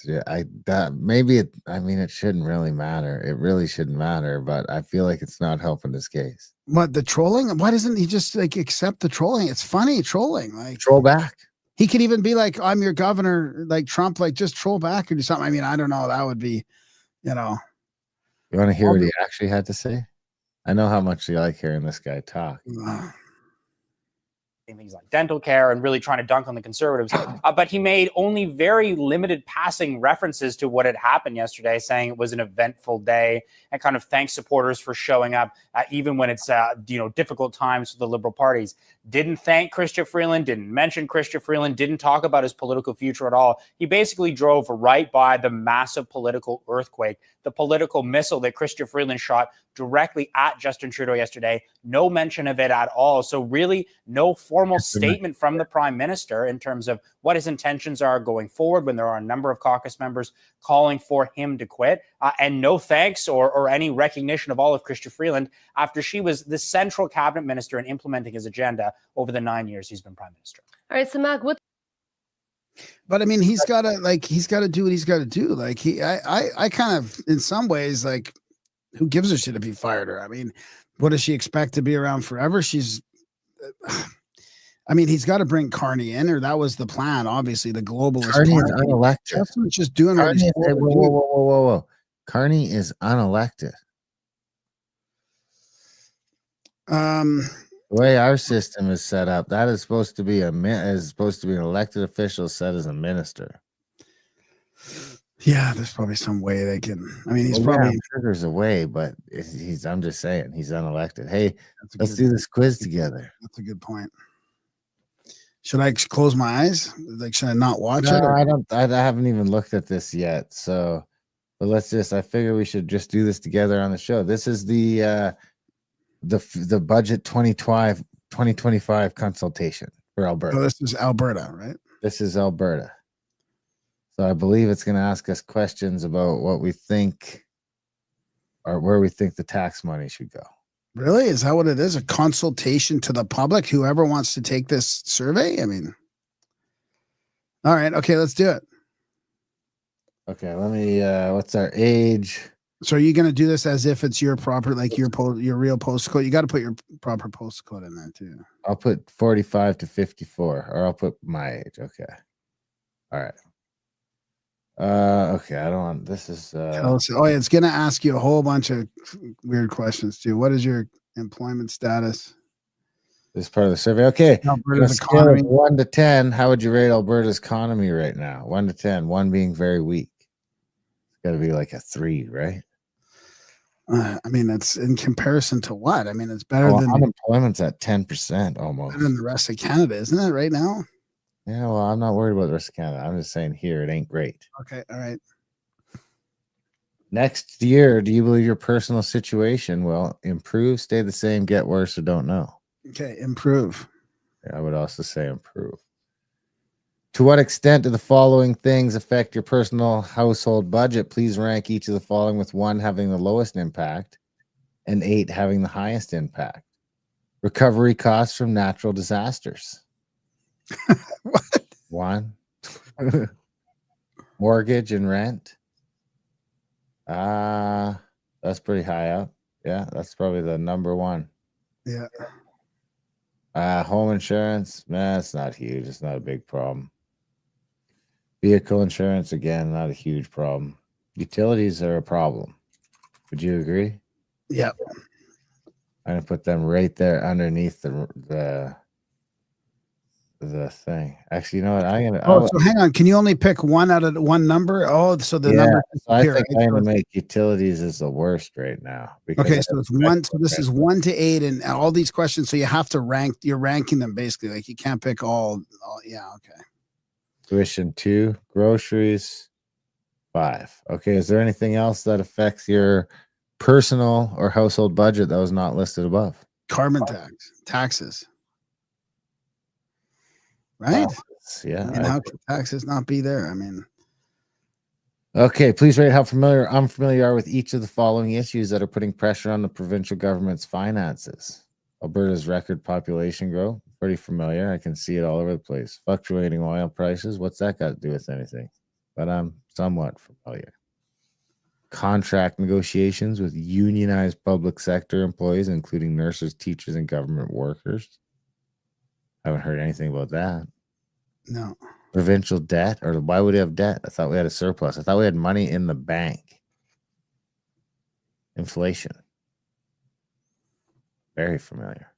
shouldn't really matter. It really shouldn't matter, but I feel like it's not helping his case. What, the trolling? Why doesn't he just like accept the trolling? It's funny trolling. Like troll back. He could even be like, I'm your governor, like Trump, like just troll back or do something. I mean, I don't know. That would be, You want to hear what he actually had to say? I know how much you like hearing this guy talk. Things like dental care and really trying to dunk on the Conservatives. But he made only very limited passing references to what had happened yesterday, saying it was an eventful day and kind of thanked supporters for showing up, even when it's difficult times for the Liberal parties. Didn't thank Chrystia Freeland, didn't mention Chrystia Freeland, didn't talk about his political future at all. He basically drove right by the massive political earthquake, the political missile that Chrystia Freeland shot directly at Justin Trudeau yesterday. No mention of it at all. So really no formal statement from the Prime Minister in terms of what his intentions are going forward when there are a number of caucus members calling for him to quit. And no thanks or any recognition of all of Chrystia Freeland after she was the central cabinet minister in implementing his agenda over the 9 years he's been Prime Minister. All right, so Mac, but I mean, he's got to do what he's got to do. Like I kind of, in some ways, like, who gives a shit if he fired her? I mean, what does she expect to be around forever? He's got to bring Carney in, or that was the plan. Obviously, the globalist. Carney is unelected. Justin's just doing what he's whoa. Carney is unelected. The way our system is set up, that is supposed to be an elected official set as a minister. Yeah, there's probably some way they can. I mean, he's Well, probably I'm sure there's a way, but I'm just saying he's unelected. Hey, let's do this quiz together. That's a good point. Should I close my eyes? Like, should I not watch No, it? Or? I don't. I haven't even looked at this yet. So, but I figure we should just do this together on the show. This is the budget 2025 consultation for Alberta. So this is Alberta, right? This is Alberta. So I believe it's going to ask us questions about what we think or where we think the tax money should go. Really? Is that what it is? A consultation to the public? Whoever wants to take this survey? I mean, all right. Okay, let's do it. Okay, let me, what's our age? So are you going to do this as if it's your proper, like your real postcode? You got to put your proper postcode in there too. I'll put 45 to 54, or I'll put my age. Okay. All right. Okay, I don't want, this is oh yeah, it's gonna ask you a whole bunch of weird questions too. What is your employment status? This is part of the survey. Okay. Alberta's economy. 1 to 10, how would you rate Alberta's economy right now? 1 to 10, 1 being very weak. It's gotta be like a 3, right? I mean, it's in comparison to what? I mean, it's better than unemployment's at 10% almost. Better than the rest of Canada, isn't it, right now? Yeah, well, I'm not worried about the rest of Canada. I'm just saying here it ain't great. Okay, all right. Next year, do you believe your personal situation will improve, stay the same, get worse, or don't know? Okay, improve. Yeah, I would also say improve. To what extent do the following things affect your personal household budget? Please rank each of the following, with 1 having the lowest impact and 8 having the highest impact. Recovery costs from natural disasters. What? 1. Mortgage and rent. That's pretty high up. Yeah, that's probably the number 1. Yeah. Home insurance, man, it's not huge. It's not a big problem. Vehicle insurance, again, not a huge problem. Utilities are a problem. Would you agree? Yeah. I'm gonna put them right there underneath the thing. Actually, you know what? So hang on. Can you only pick one out of one number? Oh, so the number. So I think I'm gonna make utilities is the worst right now. Okay, so it's 1. So this is 1 to 8, and all these questions. So you have to rank. You're ranking them basically. Like you can't pick all. Yeah. Okay. Tuition 2, groceries 5. Okay. Is there anything else that affects your personal or household budget that was not listed above? Carbon taxes. Right? Yeah. And how can taxes not be there? I mean, okay, please rate how unfamiliar you are with each of the following issues that are putting pressure on the provincial government's finances. Alberta's record population growth, pretty familiar. I can see it all over the place. Fluctuating oil prices, what's that got to do with anything? But I'm somewhat familiar. Contract negotiations with unionized public sector employees, including nurses, teachers, and government workers. Haven't heard anything about that. No. Provincial debt, or why would we have debt? I thought we had a surplus. I thought we had money in the bank. Inflation. Very familiar.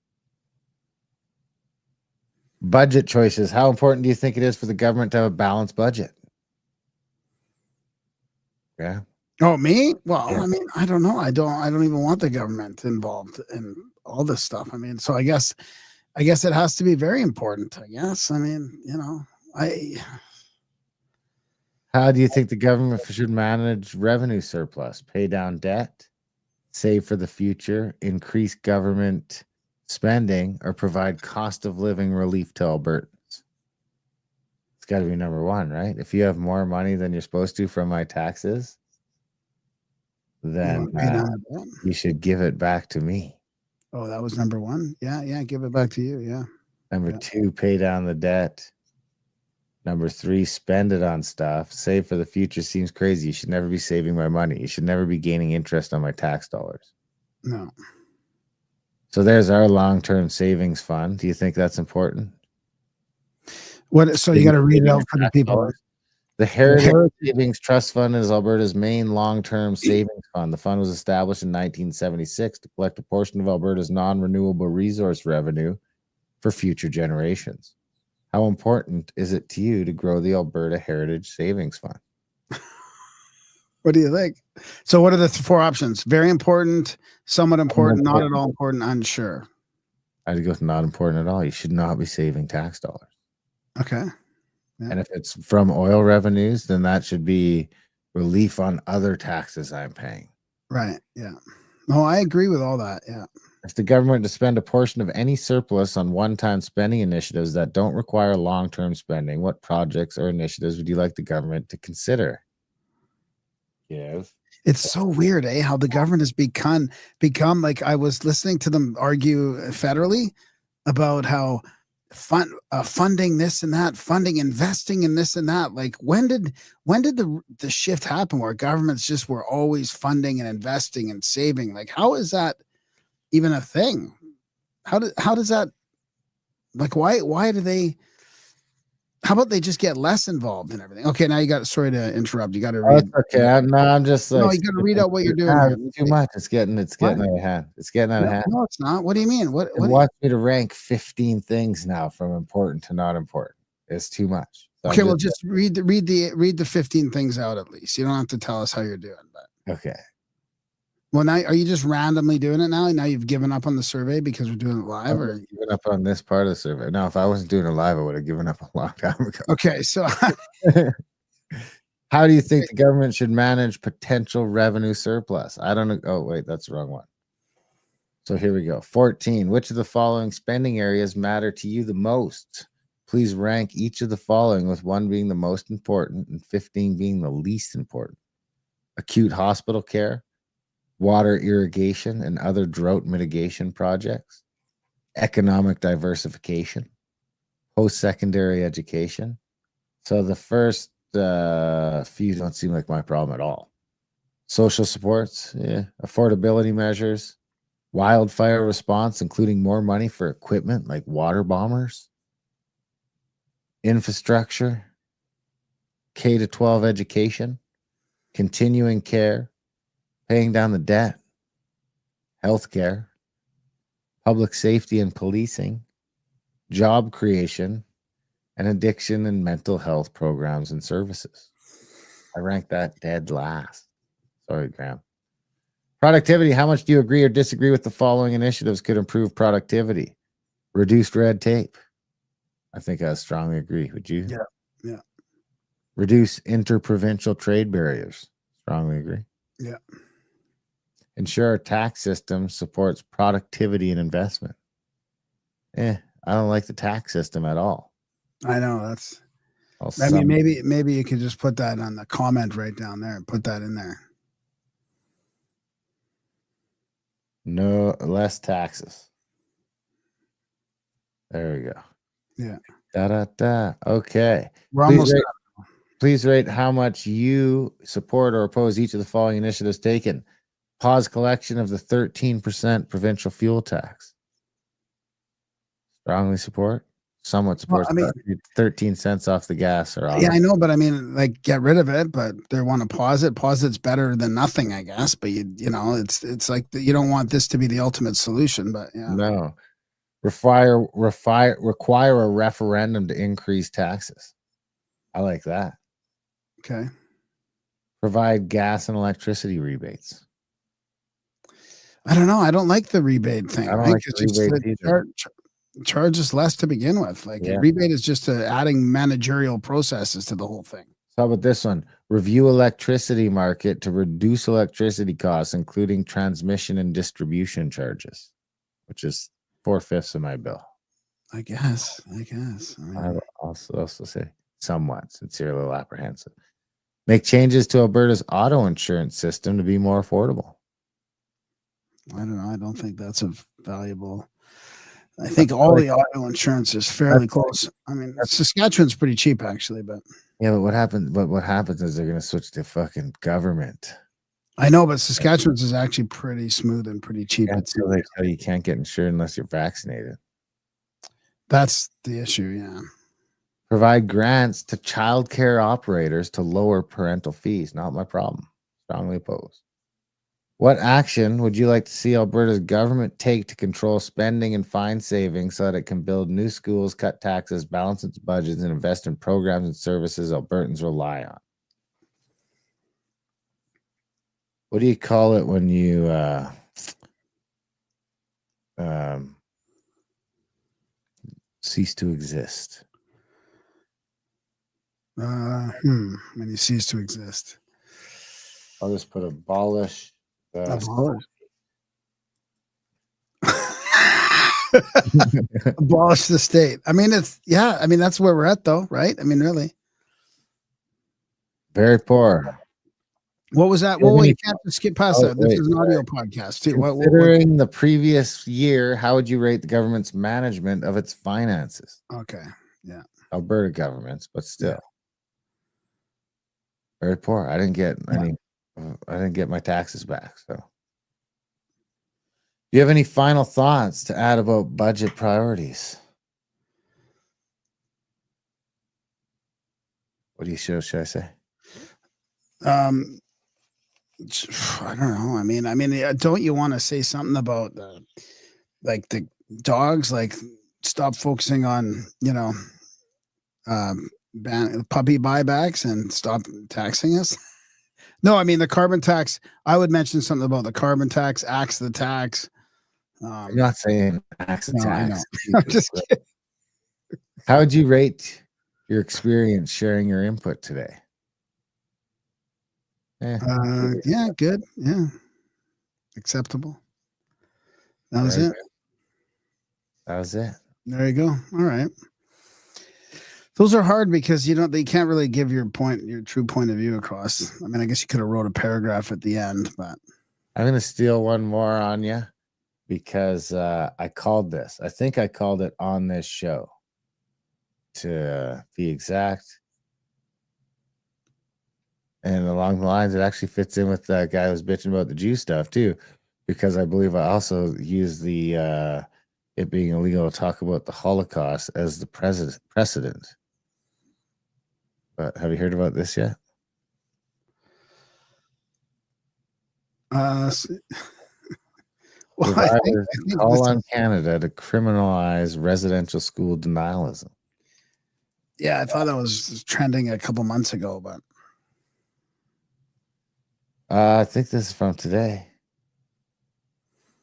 Budget choices. How important do you think it is for the government to have a balanced budget? Yeah. Oh, me? Well, yeah. I mean, I don't know. I don't even want the government involved in all this stuff. I mean, so I guess it has to be very important. I guess. I mean, How do you think the government should manage revenue surplus? Pay down debt, save for the future, increase government spending, or provide cost of living relief to Albertans? It's got to be number 1, right? If you have more money than you're supposed to from my taxes, then you should give it back to me. Oh, that was number 1. Yeah, give it back to you. Yeah. Number 2, pay down the debt. Number 3, spend it on stuff. Save for the future seems crazy. You should never be saving my money. You should never be gaining interest on my tax dollars. No. So there's our long-term savings fund. Do you think that's important? What? So you got to read it out for the people. The Heritage Savings Trust Fund is Alberta's main long-term savings fund. The fund was established in 1976 to collect a portion of Alberta's non-renewable resource revenue for future generations. How important is it to you to grow the Alberta Heritage Savings Fund? What do you think? So what are the 4 options? Very important, somewhat important, not at all important, unsure. I'd go with not important at all. You should not be saving tax dollars. Okay. Yeah. And if it's from oil revenues, then that should be relief on other taxes I'm paying. Right. Yeah. No, I agree with all that. Yeah. If the government to spend a portion of any surplus on one-time spending initiatives that don't require long-term spending, what projects or initiatives would you like the government to consider? Yes. It's so weird, how the government has become like, I was listening to them argue federally about how funding this and that, funding, investing in this and that. Like, when did the shift happen where governments just were always funding and investing and saving? Like, how is that even a thing? How does that, like, why do they, how about they just get less involved in everything? Okay, now you got, sorry to interrupt. You got to read. Okay, I'm just like, no, you got to read out what you're doing. Too much. It's getting out of hand. It's getting out of hand. No, it's not. What do you mean? What wants me to rank 15 things now from important to not important. It's too much. So okay, well, just read the 15 things out at least. You don't have to tell us how you're doing, but okay. Well, now are you just randomly doing it now? Now you've given up on the survey because we're doing it live, or given up on this part of the survey? No, if I wasn't doing it live, I would have given up a long time ago. Okay, so how do you think the government should manage potential revenue surplus? I don't know. Oh, wait, that's the wrong one. So here we go. 14. Which of the following spending areas matter to you the most? Please rank each of the following, with 1 being the most important and 15 being the least important. Acute hospital care, water irrigation and other drought mitigation projects, economic diversification, post-secondary education. So the first few don't seem like my problem at all. Social supports, yeah. Affordability measures, wildfire response, including more money for equipment like water bombers, infrastructure, K-12 education, continuing care, paying down the debt, healthcare, public safety and policing, job creation, and addiction and mental health programs and services. I rank that dead last. Sorry, Graham. Productivity. How much do you agree or disagree with the following initiatives could improve productivity? Reduced red tape. I think I strongly agree. Would you? Yeah. Yeah. Reduce interprovincial trade barriers. Strongly agree. Yeah. Ensure our tax system supports productivity and investment. I don't like the tax system at all. I know that's. I mean, maybe you could just put that on the comment right down there and put that in there. No less taxes. There we go. Yeah. Okay. We're almost. Please rate how much you support or oppose each of the following initiatives taken. Pause collection of the 13% provincial fuel tax. Strongly support. Somewhat supports. Well, I mean, 13 cents off the gas or off. Yeah, I know, but I mean, like, get rid of it. But they want to pause it. Pause it's better than nothing, I guess. But you know, it's like you don't want this to be the ultimate solution. But yeah, no. Require a referendum to increase taxes. I like that. Okay. Provide gas and electricity rebates. I don't know. I don't like the rebate thing. I don't like the rebate charges less to begin with. Like a rebate is just adding managerial processes to the whole thing. So how about this one? Review electricity market to reduce electricity costs, including transmission and distribution charges, which is 4/5 of my bill. I guess. I mean, I will also say somewhat sincerely apprehensive. Make changes to Alberta's auto insurance system to be more affordable. I don't know. I don't think that's a valuable. I think all the auto insurance is fairly close. I mean, Saskatchewan's pretty cheap actually, but yeah. But what happens? But what happens is they're going to switch to fucking government. I know, but Saskatchewan's is actually pretty smooth and pretty cheap. Until they tell you can't get insured unless you're vaccinated. That's the issue. Yeah. Provide grants to childcare operators to lower parental fees. Not my problem. Strongly opposed. What action would you like to see Alberta's government take to control spending and find savings so that it can build new schools, cut taxes, balance its budgets, and invest in programs and services Albertans rely on? What do you call it when you cease to exist? When you cease to exist. I'll just put abolish. Abolish. Abolish the state. I mean, that's where we're at, though, right? I mean, really. Very poor. What was that? Well, you can't just skip past that. This is an audio podcast, too. Considering the previous year, how would you rate the government's management of its finances? Okay. Yeah. Alberta governments, but still. Yeah. Very poor. I didn't get any. I didn't get my taxes back. So, do you have any final thoughts to add about budget priorities? What do you should I say? I don't know. I mean, don't you want to say something about like the dogs? Like, stop focusing on ban puppy buybacks and stop taxing us. No, I mean the carbon tax. I would mention something about the carbon tax, axe the tax. I'm not saying axe the tax. I'm just kidding. How would you rate your experience sharing your input today? Yeah, good. Yeah, acceptable. That was it. That was it. There you go. All right. Those are hard because they can't really give your true point of view across. I mean, I guess you could have wrote a paragraph at the end, but I'm gonna steal one more on you because I called this. I think I called it on this show. To be exact. And along the lines, it actually fits in with that guy who was bitching about the Jew stuff too, because I believe I also used the it being illegal to talk about the Holocaust as the precedent. But have you heard about this yet? Well, I think call on Canada to criminalize residential school denialism. Yeah, I thought that was trending a couple months ago, but I think this is from today.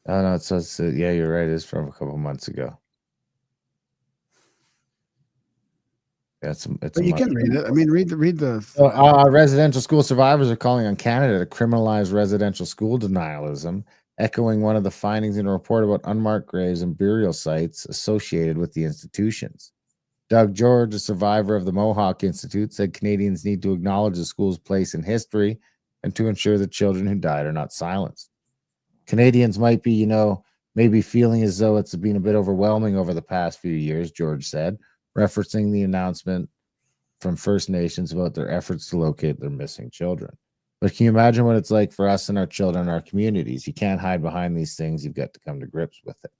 Oh no, it's yeah, you're right. It's from a couple months ago. Yeah, but you can read it. I mean, read the. Residential school survivors are calling on Canada to criminalize residential school denialism, echoing one of the findings in a report about unmarked graves and burial sites associated with the institutions. Doug George, a survivor of the Mohawk Institute, said Canadians need to acknowledge the school's place in history and to ensure the children who died are not silenced. Canadians might be, maybe feeling as though it's been a bit overwhelming over the past few years, George said, referencing the announcement from First Nations about their efforts to locate their missing children. But can you imagine what it's like for us and our children in our communities? You can't hide behind these things. You've got to come to grips with it.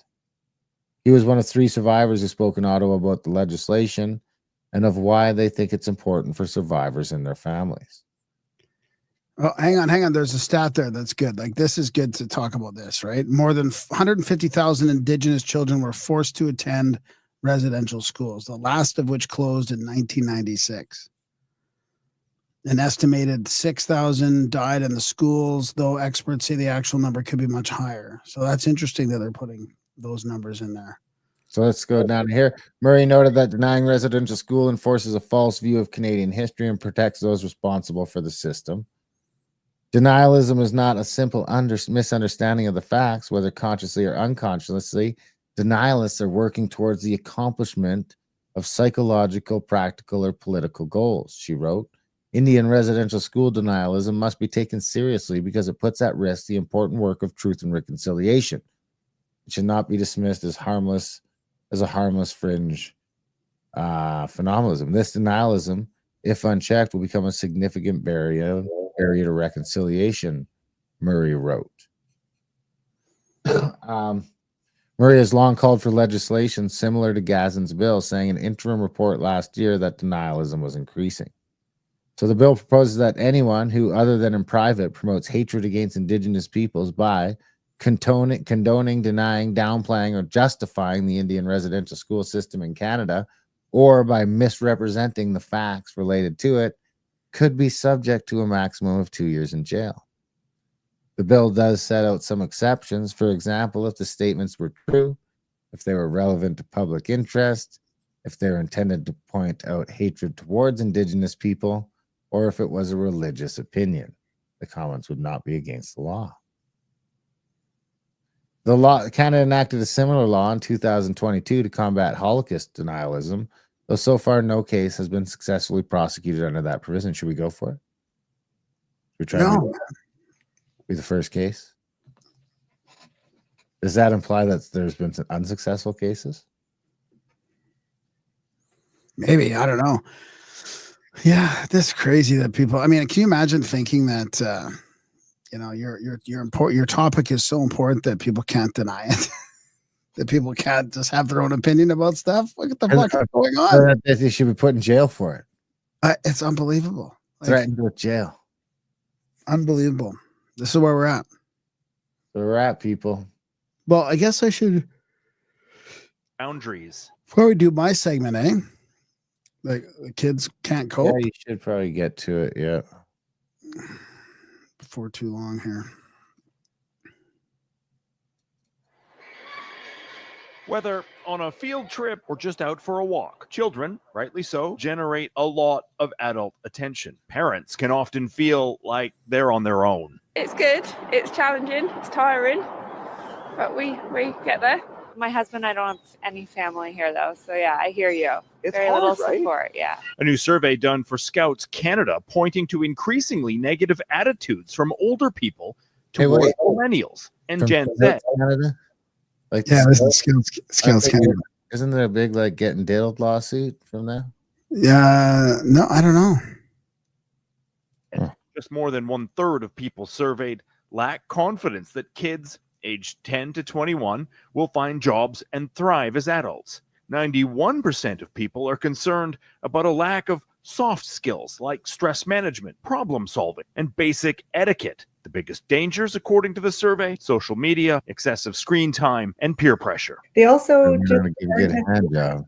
He was one of 3 survivors who spoke in Ottawa about the legislation and of why they think it's important for survivors and their families. Oh, hang on. There's a stat there that's good. Like, this is good to talk about this, right? More than 150,000 Indigenous children were forced to attend residential schools, the last of which closed in 1996. An estimated 6,000 died in the schools, though experts say the actual number could be much higher. So that's interesting that they're putting those numbers in there. So let's go down here. Murray noted that denying residential school enforces a false view of Canadian history and protects those responsible for the system. Denialism is not a simple misunderstanding of the facts, whether consciously or unconsciously. Denialists are working towards the accomplishment of psychological, practical, or political goals, she wrote. Indian residential school denialism must be taken seriously because it puts at risk the important work of truth and reconciliation. It should not be dismissed as a harmless fringe phenomenon. This denialism, if unchecked, will become a significant barrier to reconciliation, Murray wrote. Murray has long called for legislation similar to Gazin's bill, saying an interim report last year that denialism was increasing. So the bill proposes that anyone who, other than in private, promotes hatred against Indigenous peoples by condoning, denying, downplaying, or justifying the Indian residential school system in Canada, or by misrepresenting the facts related to it, could be subject to a maximum of 2 years in jail. The bill does set out some exceptions. For example, if the statements were true, if they were relevant to public interest, if they were intended to point out hatred towards Indigenous people, or if it was a religious opinion. The comments would not be against the law. Canada enacted a similar law in 2022 to combat Holocaust denialism, though so far no case has been successfully prosecuted under that provision. Should we go for it? Should we try to be the first case? Does that imply that there's been some unsuccessful cases? Maybe, I don't know. Yeah, that's crazy that people. I mean, can you imagine thinking that your topic is so important that people can't deny it, that people can't just have their own opinion about stuff? What the fuck is going on? That they should be put in jail for it. It's unbelievable. Threatened with jail. Unbelievable. This is where we're at. Where we're at, people. Well, I guess I should boundaries before we do my segment, eh? Like the kids can't cope. Yeah, you should probably get to it. Yeah. Before too long here. Whether on a field trip or just out for a walk, children, rightly so, generate a lot of adult attention. Parents can often feel like they're on their own. It's good. It's challenging. It's tiring. But we get there. My husband, I don't have any family here, though. So, yeah, I hear you. It's very hard, little right? support, yeah. A new survey done for Scouts Canada pointing to increasingly negative attitudes from older people towards millennials and From Gen Z. Canada? Like, yeah, this is Scouts Canada. Isn't there a big like getting diddled lawsuit from there? Yeah, no, I don't know. And just more than 1/3 of people surveyed lack confidence that kids aged 10 to 21 will find jobs and thrive as adults. 91% of people are concerned about a lack of soft skills like stress management, problem solving, and basic etiquette. The biggest dangers, according to the survey, social media, excessive screen time, and peer pressure. They also just get a hand job.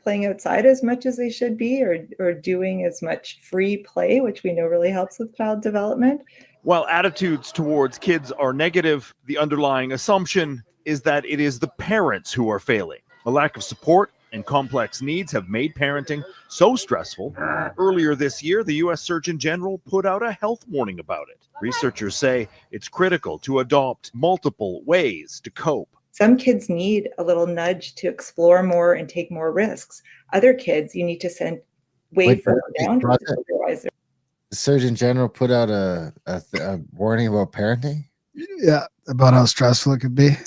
Playing outside as much as they should be, or doing as much free play, which we know really helps with child development. While attitudes towards kids are negative, the underlying assumption is that it is the parents who are failing. A lack of support and complex needs have made parenting so stressful. Earlier this year, the U.S. Surgeon General put out a health warning about it. Researchers say it's critical to adopt multiple ways to cope. Some kids need a little nudge to explore more and take more risks. Other kids, you need to send way further boundaries. Otherwise, the Surgeon General put out a warning about parenting. Yeah, about how stressful it could be.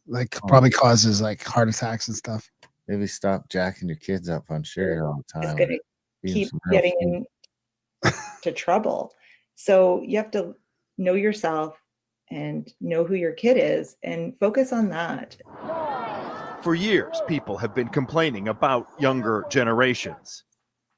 Like probably causes like heart attacks and stuff. Maybe stop jacking your kids up on sugar all the time. It's going to keep getting into trouble. So you have to know yourself and know who your kid is and focus on that. For years, people have been complaining about younger generations.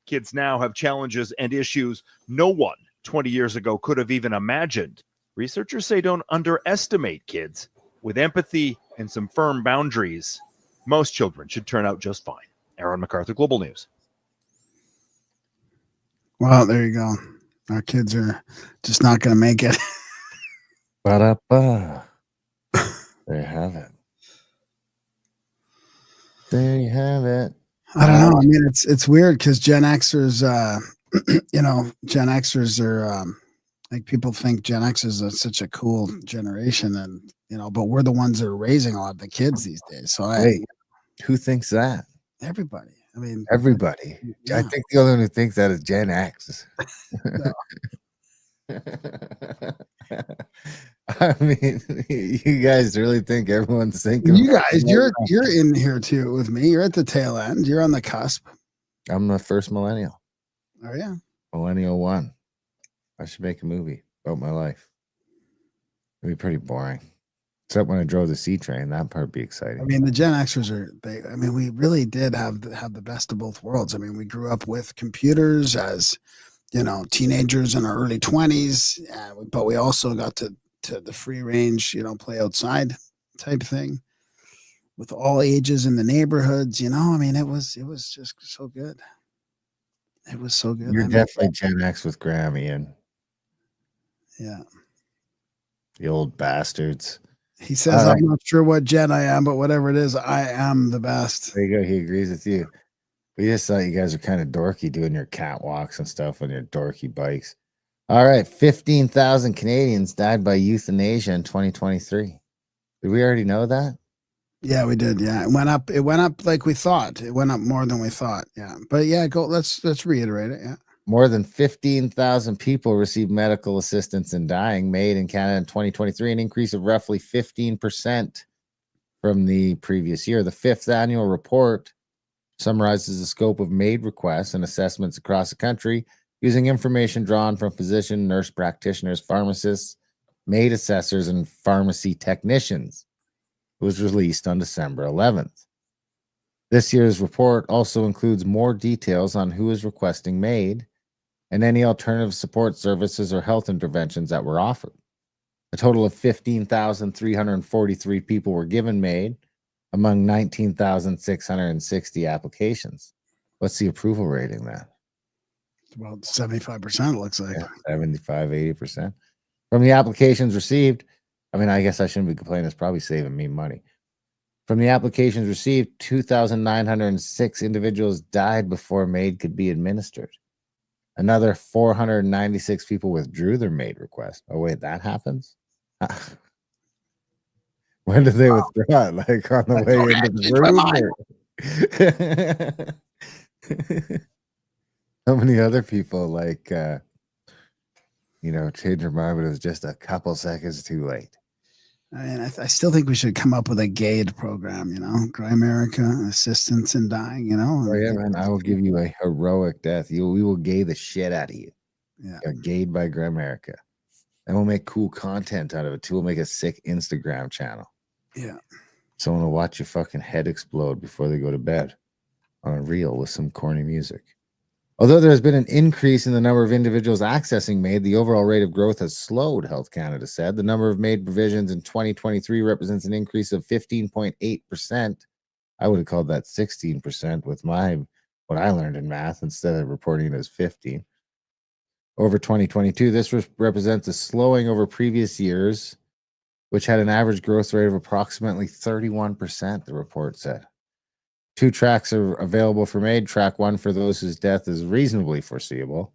Kids now have challenges and issues no one 20 years ago could have even imagined. Researchers say don't underestimate kids. With empathy and some firm boundaries, most children should turn out just fine. Aaron MacArthur, Global News. Well, there you go. Our kids are just not going to make it. Ba-da-ba. There you have it. There you have it. I don't know. I mean, it's weird because Gen Xers, Gen Xers are like people think Gen X is such a cool generation, and but we're the ones that are raising a lot of the kids these days. So who thinks that? Everybody. I mean, everybody. Yeah. I think the only one who thinks that is Gen X. I mean, you guys really think everyone's thinking? You guys, you're in here too with me. You're at the tail end. You're on the cusp. I'm the first millennial. Oh yeah, Millennial 1. I should make a movie about my life. It'd be pretty boring. Except when I drove the C train, that part would be exciting. I mean, the Gen Xers we really did have the best of both worlds. I mean, we grew up with computers as, teenagers in our early 20s, but we also got to the free range, play outside type thing with all ages in the neighborhoods. I mean, it was just so good. It was so good. You're definitely Gen X with Graham, Ian. Yeah. The old bastards. He says, I'm not sure what Gen I am, but whatever it is, I am the best. There you go. He agrees with you. We just thought you guys are kind of dorky doing your catwalks and stuff on your dorky bikes. All right. 15,000 Canadians died by euthanasia in 2023. Did we already know that? Yeah, we did. Yeah. It went up like we thought. It went up more than we thought. Yeah. But yeah, let's reiterate it. Yeah. More than 15,000 people received medical assistance in dying, MAID in Canada in 2023, an increase of roughly 15% from the previous year. The fifth annual report summarizes the scope of MAID requests and assessments across the country using information drawn from physician, nurse practitioners, pharmacists, MAID assessors, and pharmacy technicians. It was released on December 11th. This year's report also includes more details on who is requesting MAID and any alternative support services or health interventions that were offered. A total of 15,343 people were given MAID among 19,660 applications. What's the approval rating then? It's about 75%, it looks like. Yeah, 75, 80%. From the applications received, I guess I shouldn't be complaining. It's probably saving me money. From the applications received, 2,906 individuals died before MAID could be administered. Another 496 people withdrew their MAID request. Oh, wait, that happens? When did they withdraw it? Like on the way into the room? How many other people change their mind, but it was just a couple seconds too late? I mean, I still think we should come up with a GAID program, Grimerica Assistance in Dying, Oh, yeah, man. I will give you a heroic death. We will gay the shit out of you. Yeah. GAID by Grimerica. And we'll make cool content out of it, too. We'll make a sick Instagram channel. Yeah. Someone will watch your fucking head explode before they go to bed on a reel with some corny music. Although there has been an increase in the number of individuals accessing MAID, the overall rate of growth has slowed, Health Canada said. The number of MAID provisions in 2023 represents an increase of 15.8%. I would have called that 16% with what I learned in math instead of reporting it as 15. Over 2022, this represents a slowing over previous years, which had an average growth rate of approximately 31%, the report said. 2 tracks are available for MAID. Track 1 for those whose death is reasonably foreseeable.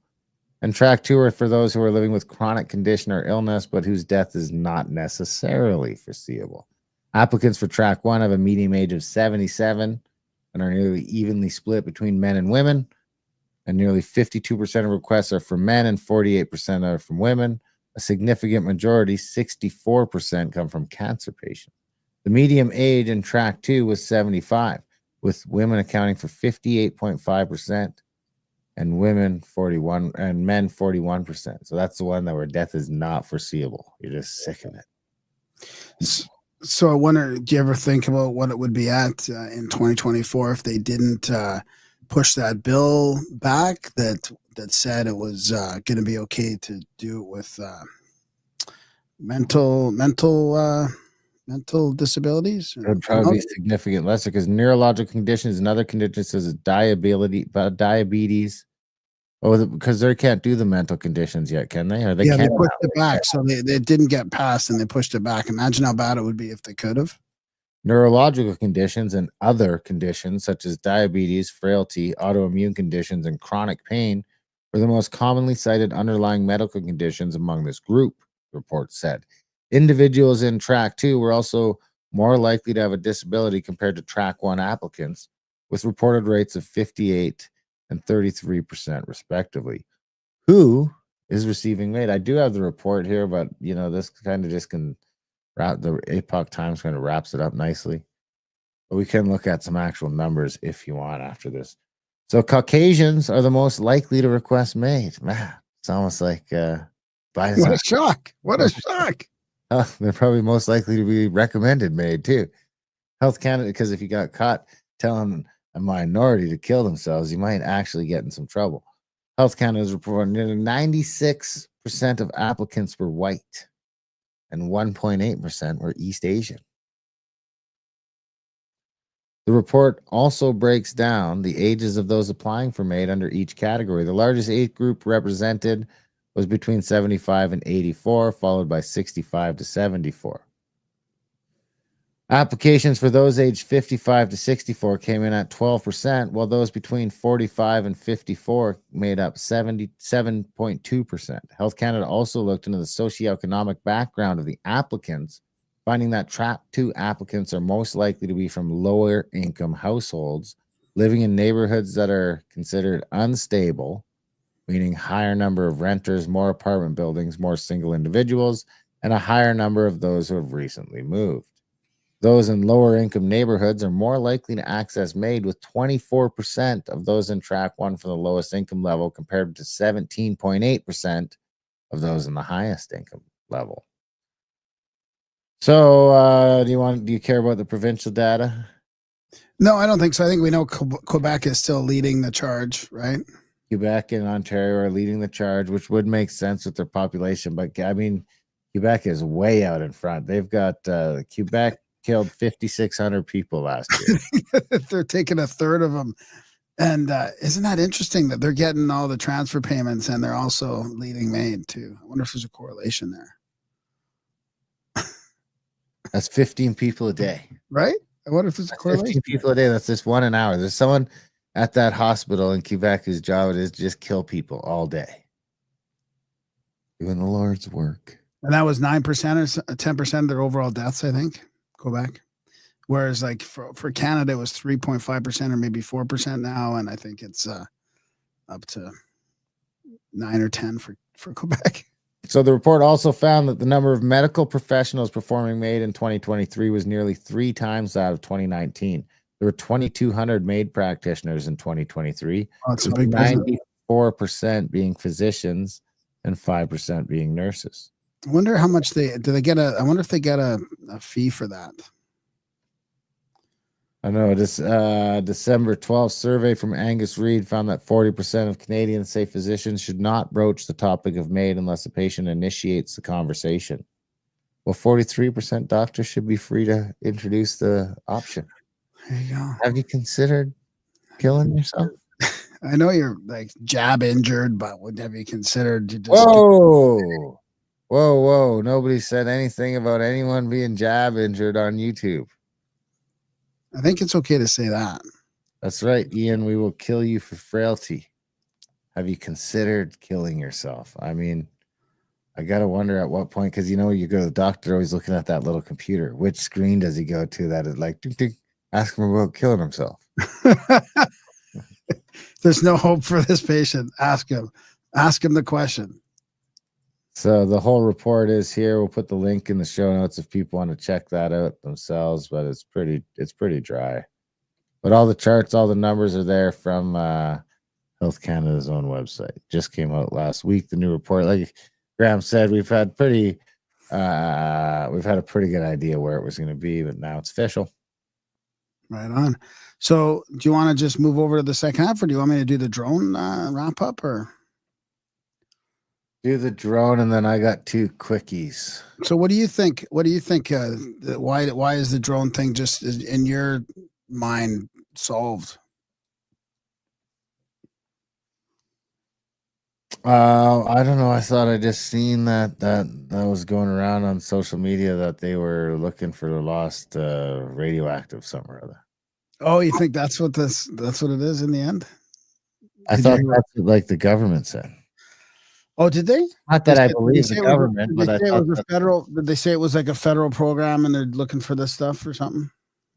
And track 2 are for those who are living with chronic condition or illness, but whose death is not necessarily foreseeable. Applicants for track 1 have a median age of 77 and are nearly evenly split between men and women. And nearly 52% of requests are from men and 48% are from women. A significant majority, 64%, come from cancer patients. The median age in track 2 was 75. With women accounting for 58.5% and women 41 and men 41%. So that's the one where death is not foreseeable. You're just sick of it. So I wonder, do you ever think about what it would be at in 2024 if they didn't push that bill back that said it was going to be okay to do it with mental disabilities? It would probably be significant lesser because neurological conditions and other conditions such as diabetes. Oh, because they can't do the mental conditions yet, can they? Or they yeah, can't. They pushed it back, so they didn't get passed, and they pushed it back. Imagine how bad it would be if they could have. Neurological conditions and other conditions such as diabetes, frailty, autoimmune conditions, and chronic pain were the most commonly cited underlying medical conditions among this group, the report said. Individuals in track 2 were also more likely to have a disability compared to track 1 applicants, with reported rates of 58 and 33% respectively. Who is receiving MAID? I do have the report here, but this kind of just can wrap the Epoch Times kind of wraps it up nicely. But we can look at some actual numbers if you want after this. So Caucasians are the most likely to request MAID. Man, it's almost like what a shock. What a shock. they're probably most likely to be recommended MAID too. Health Canada, because if you got caught telling a minority to kill themselves, you might actually get in some trouble. Health Canada is reporting nearly 96% of applicants were white and 1.8% were East Asian. The report also breaks down the ages of those applying for MAID under each category. The largest age group represented was between 75 and 84, followed by 65 to 74. Applications for those aged 55 to 64 came in at 12%, while those between 45 and 54 made up 77.2%. Health Canada also looked into the socioeconomic background of the applicants, finding that Track 2 applicants are most likely to be from lower income households, living in neighborhoods that are considered unstable, meaning higher number of renters, more apartment buildings, more single individuals, and a higher number of those who have recently moved. Those in lower income neighborhoods are more likely to access MAID, with 24% of those in Track 1 for the lowest income level compared to 17.8% of those in the highest income level. So, do you care about the provincial data? No, I don't think so. I think we know Quebec is still leading the charge, right? Quebec and Ontario are leading the charge, which would make sense with their population. But I mean, Quebec is way out in front. They've got Quebec killed 5,600 people last year. They're taking a third of them. And isn't that interesting that they're getting all the transfer payments and they're also leading MAID too? I wonder if there's a correlation there. That's 15 people a day. Right? I wonder if there's a correlation. 15 people a day. That's just 1 an hour. There's someone at that hospital in Quebec whose job it is to just kill people all day. Doing the Lord's work. And that was 9% or 10% of their overall deaths, I think, Quebec. Whereas like for Canada, it was 3.5% or maybe 4% now. And I think it's up to 9 or 10 for Quebec. So the report also found that the number of medical professionals performing MAID in 2023 was nearly 3 times that of 2019. There were 2,200 MAID practitioners in 2023, with 94% being physicians and 5% being nurses. I wonder how much I wonder if they get a fee for that. I know this December 12th survey from Angus Reid found that 40% of Canadians say physicians should not broach the topic of MAID unless a patient initiates the conversation. Well, 43% doctors should be free to introduce the option. There you go. Have you considered killing yourself? I know you're like jab injured, but have you considered to just Whoa. Nobody said anything about anyone being jab injured on YouTube. I think it's okay to say that. That's right, Ian. We will kill you for frailty. Have you considered killing yourself? I mean, I got to wonder at what point, because you go to the doctor always looking at that little computer. Which screen does he go to that is like, ding, ding, ask him about killing himself? There's no hope for this patient. Ask him the question. So the whole report is here. We'll put the link in the show notes if people want to check that out themselves, but it's pretty dry. But all the charts, all the numbers are there from Health Canada's own website. Just came out last week, the new report. Like Graham said, we've had a pretty good idea where it was going to be, but now it's official. Right on. So do you want to just move over to the second half, or do you want me to do the drone wrap up, or? Do the drone, and then I got 2 quickies. So what do you think? Why is the drone thing just in your mind solved? I don't know. I thought I just seen that was going around on social media that they were looking for the lost radioactive something or other. Oh, you think that's what it is in the end? I thought that's what, like, the government said. Oh, did they? Not that I believe the government, but I thought it was federal. Did they say it was like a federal program and they're looking for this stuff or something?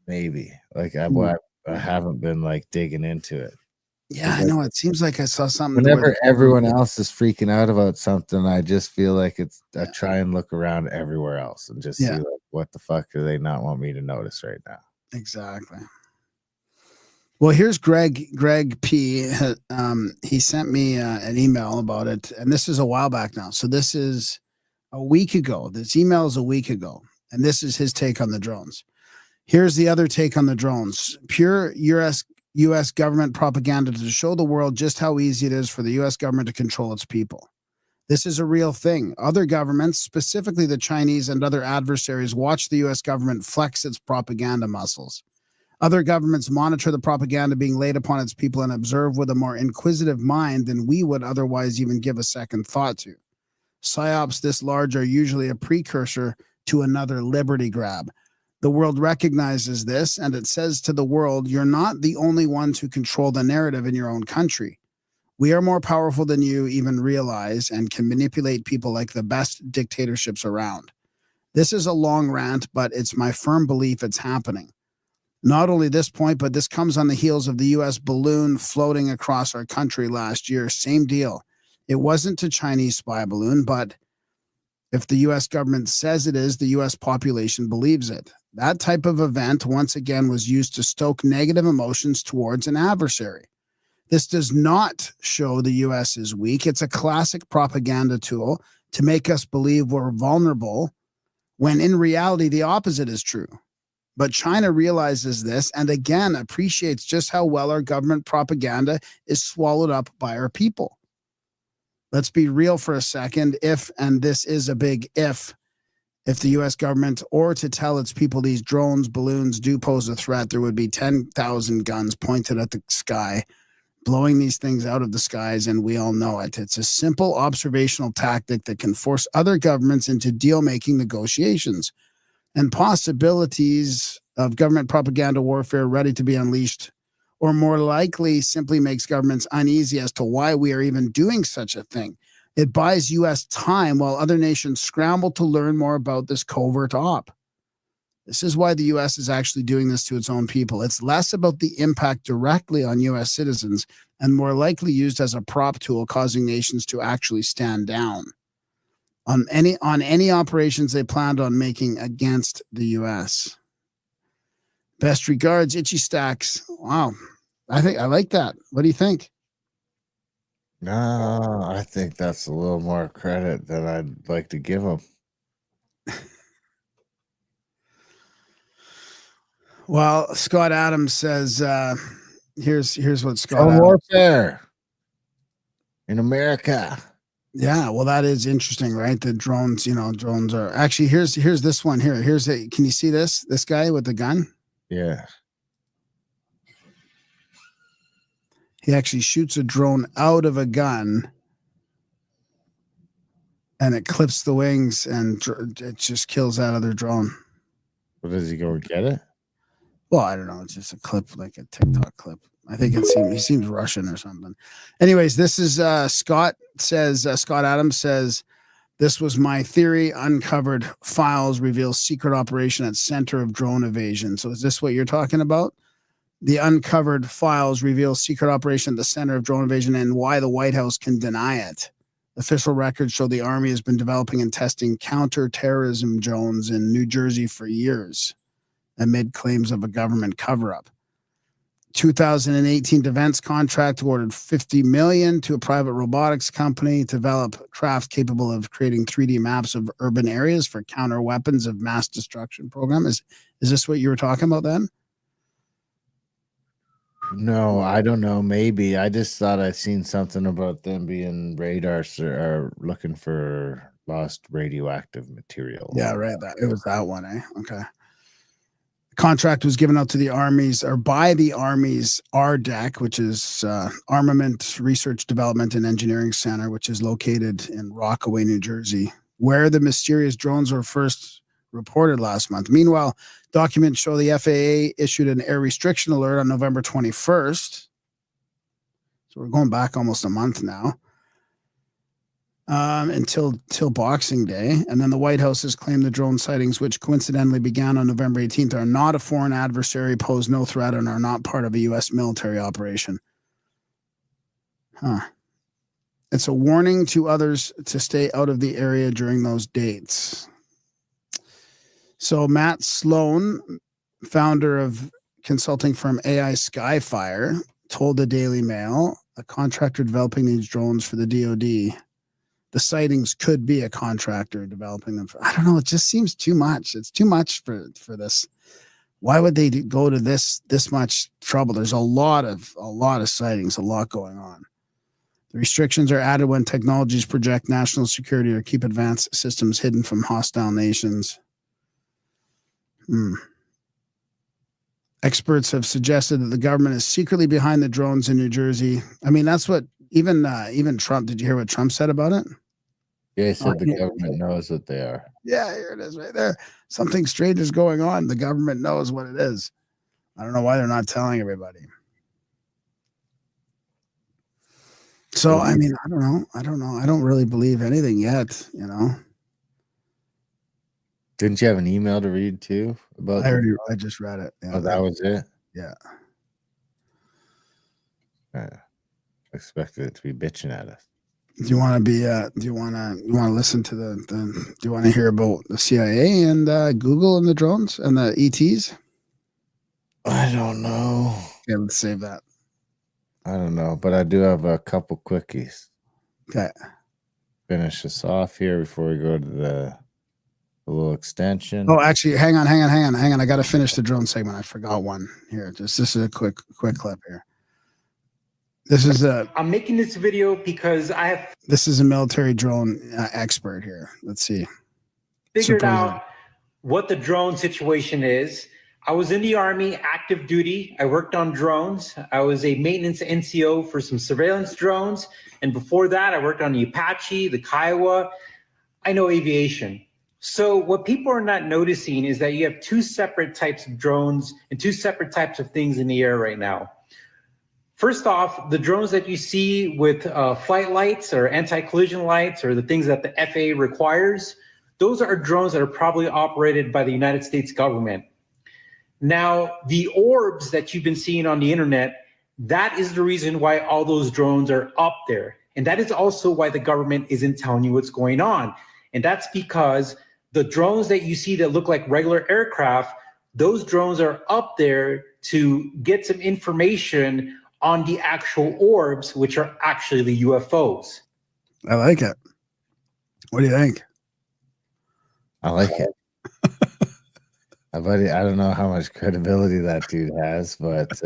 Maybe. Like I haven't been like digging into it. Yeah, I know. It seems like I saw something. Whenever everyone else is freaking out about something, I just feel like I try and look around everywhere else and just see like, what the fuck do they not want me to notice right now? Exactly. Well, here's Greg P. He sent me an email about it, and this is a while back now. So this is a week ago. This email is a week ago, and this is his take on the drones. Here's the other take on the drones. Pure U.S. government propaganda to show the world just how easy it is for the U.S. government to control its people. This is a real thing. Other governments, specifically the Chinese and other adversaries, watch the U.S. government flex its propaganda muscles. Other governments monitor the propaganda being laid upon its people and observe with a more inquisitive mind than we would otherwise even give a second thought to. Psyops this large are usually a precursor to another liberty grab. The world recognizes this, and it says to the world, you're not the only ones who control the narrative in your own country. We are more powerful than you even realize and can manipulate people like the best dictatorships around. This is a long rant, but it's my firm belief it's happening. Not only this point, but this comes on the heels of the U.S. balloon floating across our country last year. Same deal. It wasn't a Chinese spy balloon, but if the U.S. government says it is, the U.S. population believes it. That type of event, once again, was used to stoke negative emotions towards an adversary. This does not show the U.S. is weak. It's a classic propaganda tool to make us believe we're vulnerable, when in reality, the opposite is true. But China realizes this and again appreciates just how well our government propaganda is swallowed up by our people. Let's be real for a second. If, and this is a big if the U.S. government or to tell its people these drones, balloons do pose a threat, there would be 10,000 guns pointed at the sky, blowing these things out of the skies, and we all know it. It's a simple observational tactic that can force other governments into deal-making negotiations. And possibilities of government propaganda warfare ready to be unleashed, or more likely simply makes governments uneasy as to why we are even doing such a thing. It buys U.S. time while other nations scramble to learn more about this covert op. This is why the U.S. is actually doing this to its own people. It's less about the impact directly on U.S. citizens and more likely used as a prop tool, causing nations to actually stand down on any operations they planned on making against the U.S. Best regards, Itchy Stacks. Wow. I like that. What do you think? No, I think that's a little more credit than I'd like to give him. Well, Scott Adams says, here's what Scott Drone Adams. warfare in America. Yeah, well, that is interesting, right? The drones, drones are actually here's this one here. Can you see this guy with the gun? Yeah. He actually shoots a drone out of a gun and it clips the wings and it just kills that other drone. Well, does he go get it? Well, I don't know. It's just a clip, like a TikTok clip. I think he seems Russian or something. Anyways, this is Scott Adams says, this was my theory. Uncovered files reveal secret operation at center of drone evasion. So is this what you're talking about? The uncovered files reveal secret operation at the center of drone evasion and why the White House can deny it. Official records show the Army has been developing and testing counter-terrorism drones in New Jersey for years, amid claims of a government cover-up. 2018 defense contract awarded $50 million to a private robotics company to develop craft capable of creating 3D maps of urban areas for counter weapons of mass destruction program. Is this what you were talking about then? No, I don't know. Maybe. I just thought I'd seen something about them being radars or looking for lost radioactive material. Yeah, right. It was that one, eh? Okay. Contract was given out to the armies or by the Army's RDEC, which is Armament Research Development and Engineering Center, which is located in Rockaway, New Jersey, where the mysterious drones were first reported last month. Meanwhile, documents show the FAA issued an air restriction alert on November 21st. So we're going back almost a month now. Until Boxing Day. And then the White House has claimed the drone sightings, which coincidentally began on November 18th, are not a foreign adversary, pose no threat, and are not part of a U.S. military operation. It's a warning to others to stay out of the area during those dates. So Matt Sloan, founder of consulting firm AI Skyfire, told the Daily Mail a contractor developing these drones for the DoD the sightings could be a contractor developing them. I don't know. It just seems too much. It's too much for this. Why would they go to this much trouble? There's a lot of sightings, a lot going on. The restrictions are added when technologies project national security or keep advanced systems hidden from hostile nations. Experts have suggested that the government is secretly behind the drones in New Jersey. I mean, that's what even Trump. Did you hear what Trump said about it? Yeah, he said the government knows what they are. Yeah, here it is right there. Something strange is going on. The government knows what it is. I don't know why they're not telling everybody. So, I mean, I don't know. I don't really believe anything yet, you know. Didn't you have an email to read too? I just read it. Yeah. Oh, that was it? Yeah. I expected it to be bitching at us. Do you want to be? Do you want to listen to the? Do you want to hear about the CIA and Google and the drones and the ETs? I don't know. Yeah, let's save that. I don't know, but I do have a couple quickies. Okay. Finish this off here before we go to the little extension. Oh, actually, hang on. I got to finish the drone segment. I forgot one here. This is a quick clip here. This is I'm making this video because this is a military drone expert here. Let's see. Figured out what the drone situation is. I was in the Army, active duty. I worked on drones. I was a maintenance NCO for some surveillance drones. And before that, I worked on the Apache, the Kiowa. I know aviation. So what people are not noticing is that you have two separate types of drones and two separate types of things in the air right now. First off, the drones that you see with flight lights or anti-collision lights or the things that the FAA requires, those are drones that are probably operated by the United States government. Now, the orbs that you've been seeing on the internet, that is the reason why all those drones are up there. And that is also why the government isn't telling you what's going on. And that's because the drones that you see that look like regular aircraft, those drones are up there to get some information on the actual orbs, which are actually the UFOs. I like it. What do you think? I like it. I don't know how much credibility that dude has, but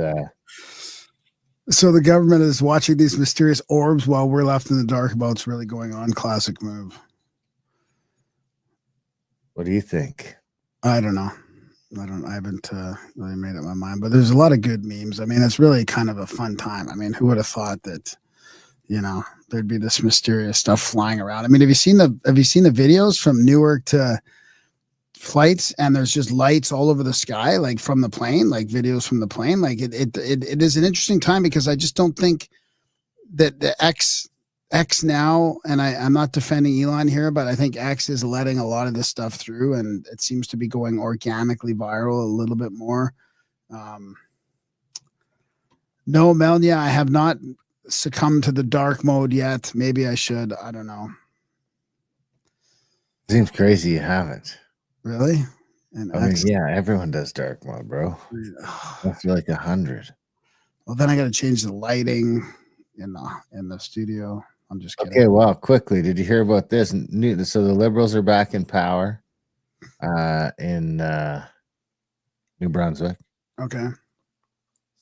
so the government is watching these mysterious orbs while we're left in the dark about what's really going on. Classic move. What do you think? I don't know. I haven't really made up my mind, but there's a lot of good memes. I mean, it's really kind of a fun time. I mean, who would have thought that, you know, there'd be this mysterious stuff flying around? I mean, have you seen the videos from Newark to flights, and there's just lights all over the sky, like from the plane, like videos from the plane? Like it is an interesting time because I just don't think that the X now, and I'm not defending Elon here, but I think X is letting a lot of this stuff through, and it seems to be going organically viral a little bit more. No, Melania, I have not succumbed to the dark mode yet. Maybe I should. I don't know. Seems crazy you haven't. Really? And I mean, yeah, everyone does dark mode, bro. That's like 100. Well, then I got to change the lighting in the studio. I'm just kidding. Okay, well, quickly, did you hear about this? So the Liberals are back in power in New Brunswick. Okay.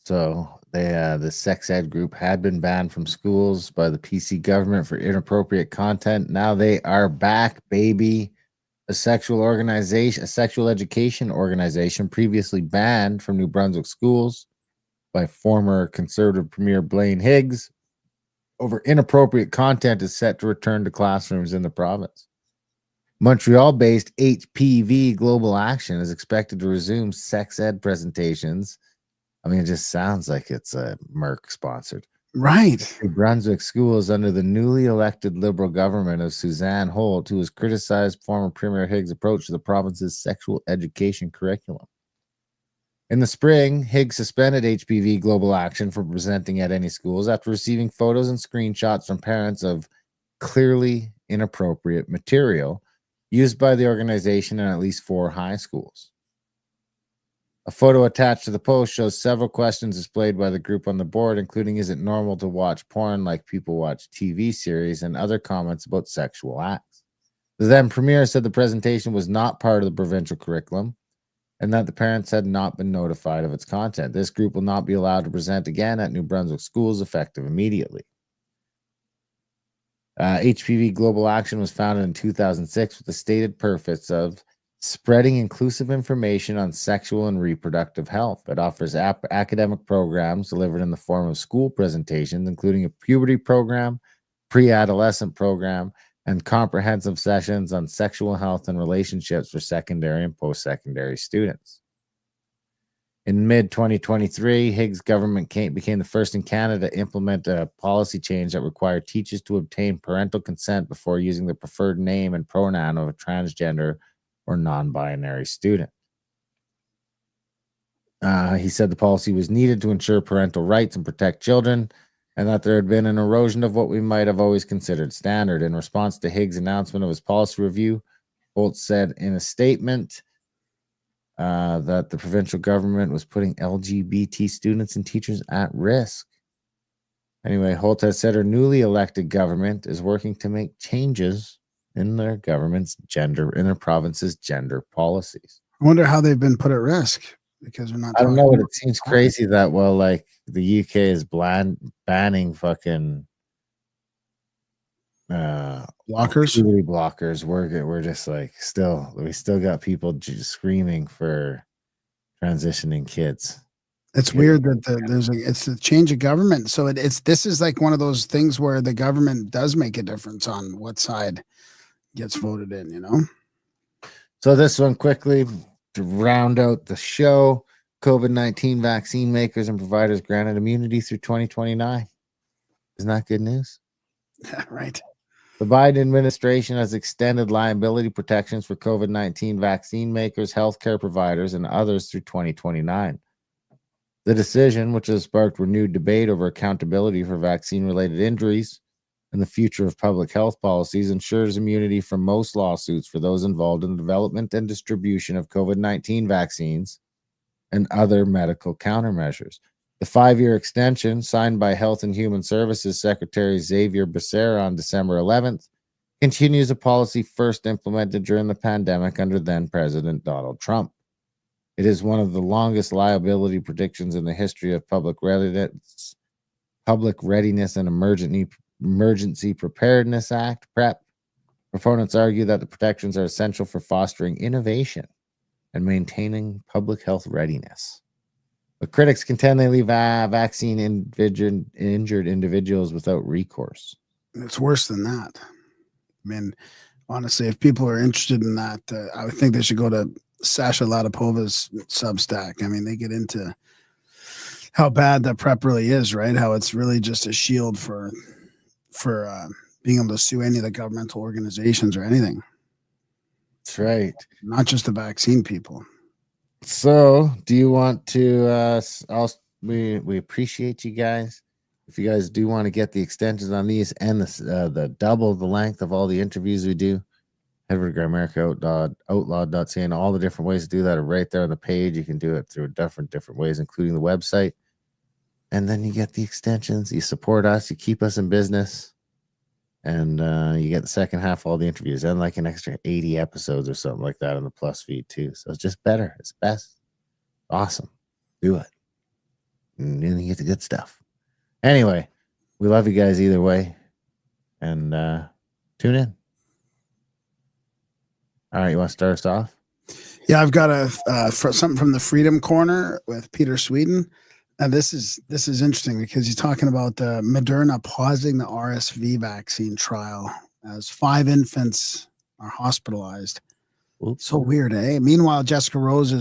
So the sex ed group had been banned from schools by the PC government for inappropriate content. Now they are back, baby. A sexual education organization previously banned from New Brunswick schools by former Conservative Premier Blaine Higgs over inappropriate content is set to return to classrooms in the province. Montreal-based HPV Global Action is expected to resume sex ed presentations. I mean, it just sounds like it's a Merck sponsored. Right. New Brunswick schools under the newly elected Liberal government of Suzanne Holt, who has criticized former Premier Higgs' approach to the province's sexual education curriculum. In the spring, Higgs suspended HPV Global Action from presenting at any schools after receiving photos and screenshots from parents of clearly inappropriate material used by the organization in at least 4 high schools. A photo attached to the post shows several questions displayed by the group on the board, including, is it normal to watch porn like people watch TV series, and other comments about sexual acts. The then premier said the presentation was not part of the provincial curriculum and that the parents had not been notified of its content. This group will not be allowed to present again at New Brunswick schools effective immediately. HPV Global Action was founded in 2006 with the stated purpose of spreading inclusive information on sexual and reproductive health. It offers academic programs delivered in the form of school presentations, including a puberty program, pre-adolescent program, and comprehensive sessions on sexual health and relationships for secondary and post-secondary students. In mid-2023, Higgs government became the first in Canada to implement a policy change that required teachers to obtain parental consent before using the preferred name and pronoun of a transgender or non-binary student. He said the policy was needed to ensure parental rights and protect children, and that there had been an erosion of what we might have always considered standard. In response to Higgs' announcement of his policy review, Holt said in a statement that the provincial government was putting LGBT students and teachers at risk. Anyway, Holt has said her newly elected government is working to make changes in their province's gender policies. I wonder how they've been put at risk because they're not. I don't know, but it seems crazy that like the UK is banning fucking blockers. We're just like we still got people just screaming for transitioning kids. It's weird that it's a change of government. So this is like one of those things where the government does make a difference on what side gets voted in, you know? So this one quickly to round out the show, COVID-19 vaccine makers and providers granted immunity through 2029. Isn't that good news? Yeah, right. The Biden administration has extended liability protections for COVID-19 vaccine makers, healthcare providers, and others through 2029. The decision, which has sparked renewed debate over accountability for vaccine-related injuries and the future of public health policies, ensures immunity from most lawsuits for those involved in the development and distribution of COVID-19 vaccines and other medical countermeasures. The 5-year extension, signed by Health and Human Services Secretary Xavier Becerra on December 11th, continues a policy first implemented during the pandemic under then-President Donald Trump. It is one of the longest liability predictions in the history of public readiness and Emergency Preparedness Act, PrEP. Proponents argue that the protections are essential for fostering innovation and maintaining public health readiness. But critics contend they leave vaccine injured individuals without recourse. It's worse than that. I mean, honestly, if people are interested in that, I would think they should go to Sasha Latipova's Substack. I mean, they get into how bad that PrEP really is, right? How it's really just a shield for being able to sue any of the governmental organizations or anything. That's right. Not just the vaccine people. So, do you want to? We appreciate you guys. If you guys do want to get the extensions on these and the double the length of all the interviews we do, head over to gramerica.outlaw.ca, and all the different ways to do that are right there on the page. You can do it through different ways, including the website. And then you get the extensions. You support us. You keep us in business. And you get the second half of all the interviews and like an extra 80 episodes or something like that on the Plus feed too. So it's just better. It's best. Awesome. Do it. And then you get the good stuff. Anyway, we love you guys either way. And tune in. All right, you want to start us off? Yeah, I've got something from the Freedom Corner with Peter Sweden. And this is interesting because he's talking about Moderna pausing the RSV vaccine trial as 5 infants are hospitalized. Oops. So weird, eh? Meanwhile, Jessica Rose is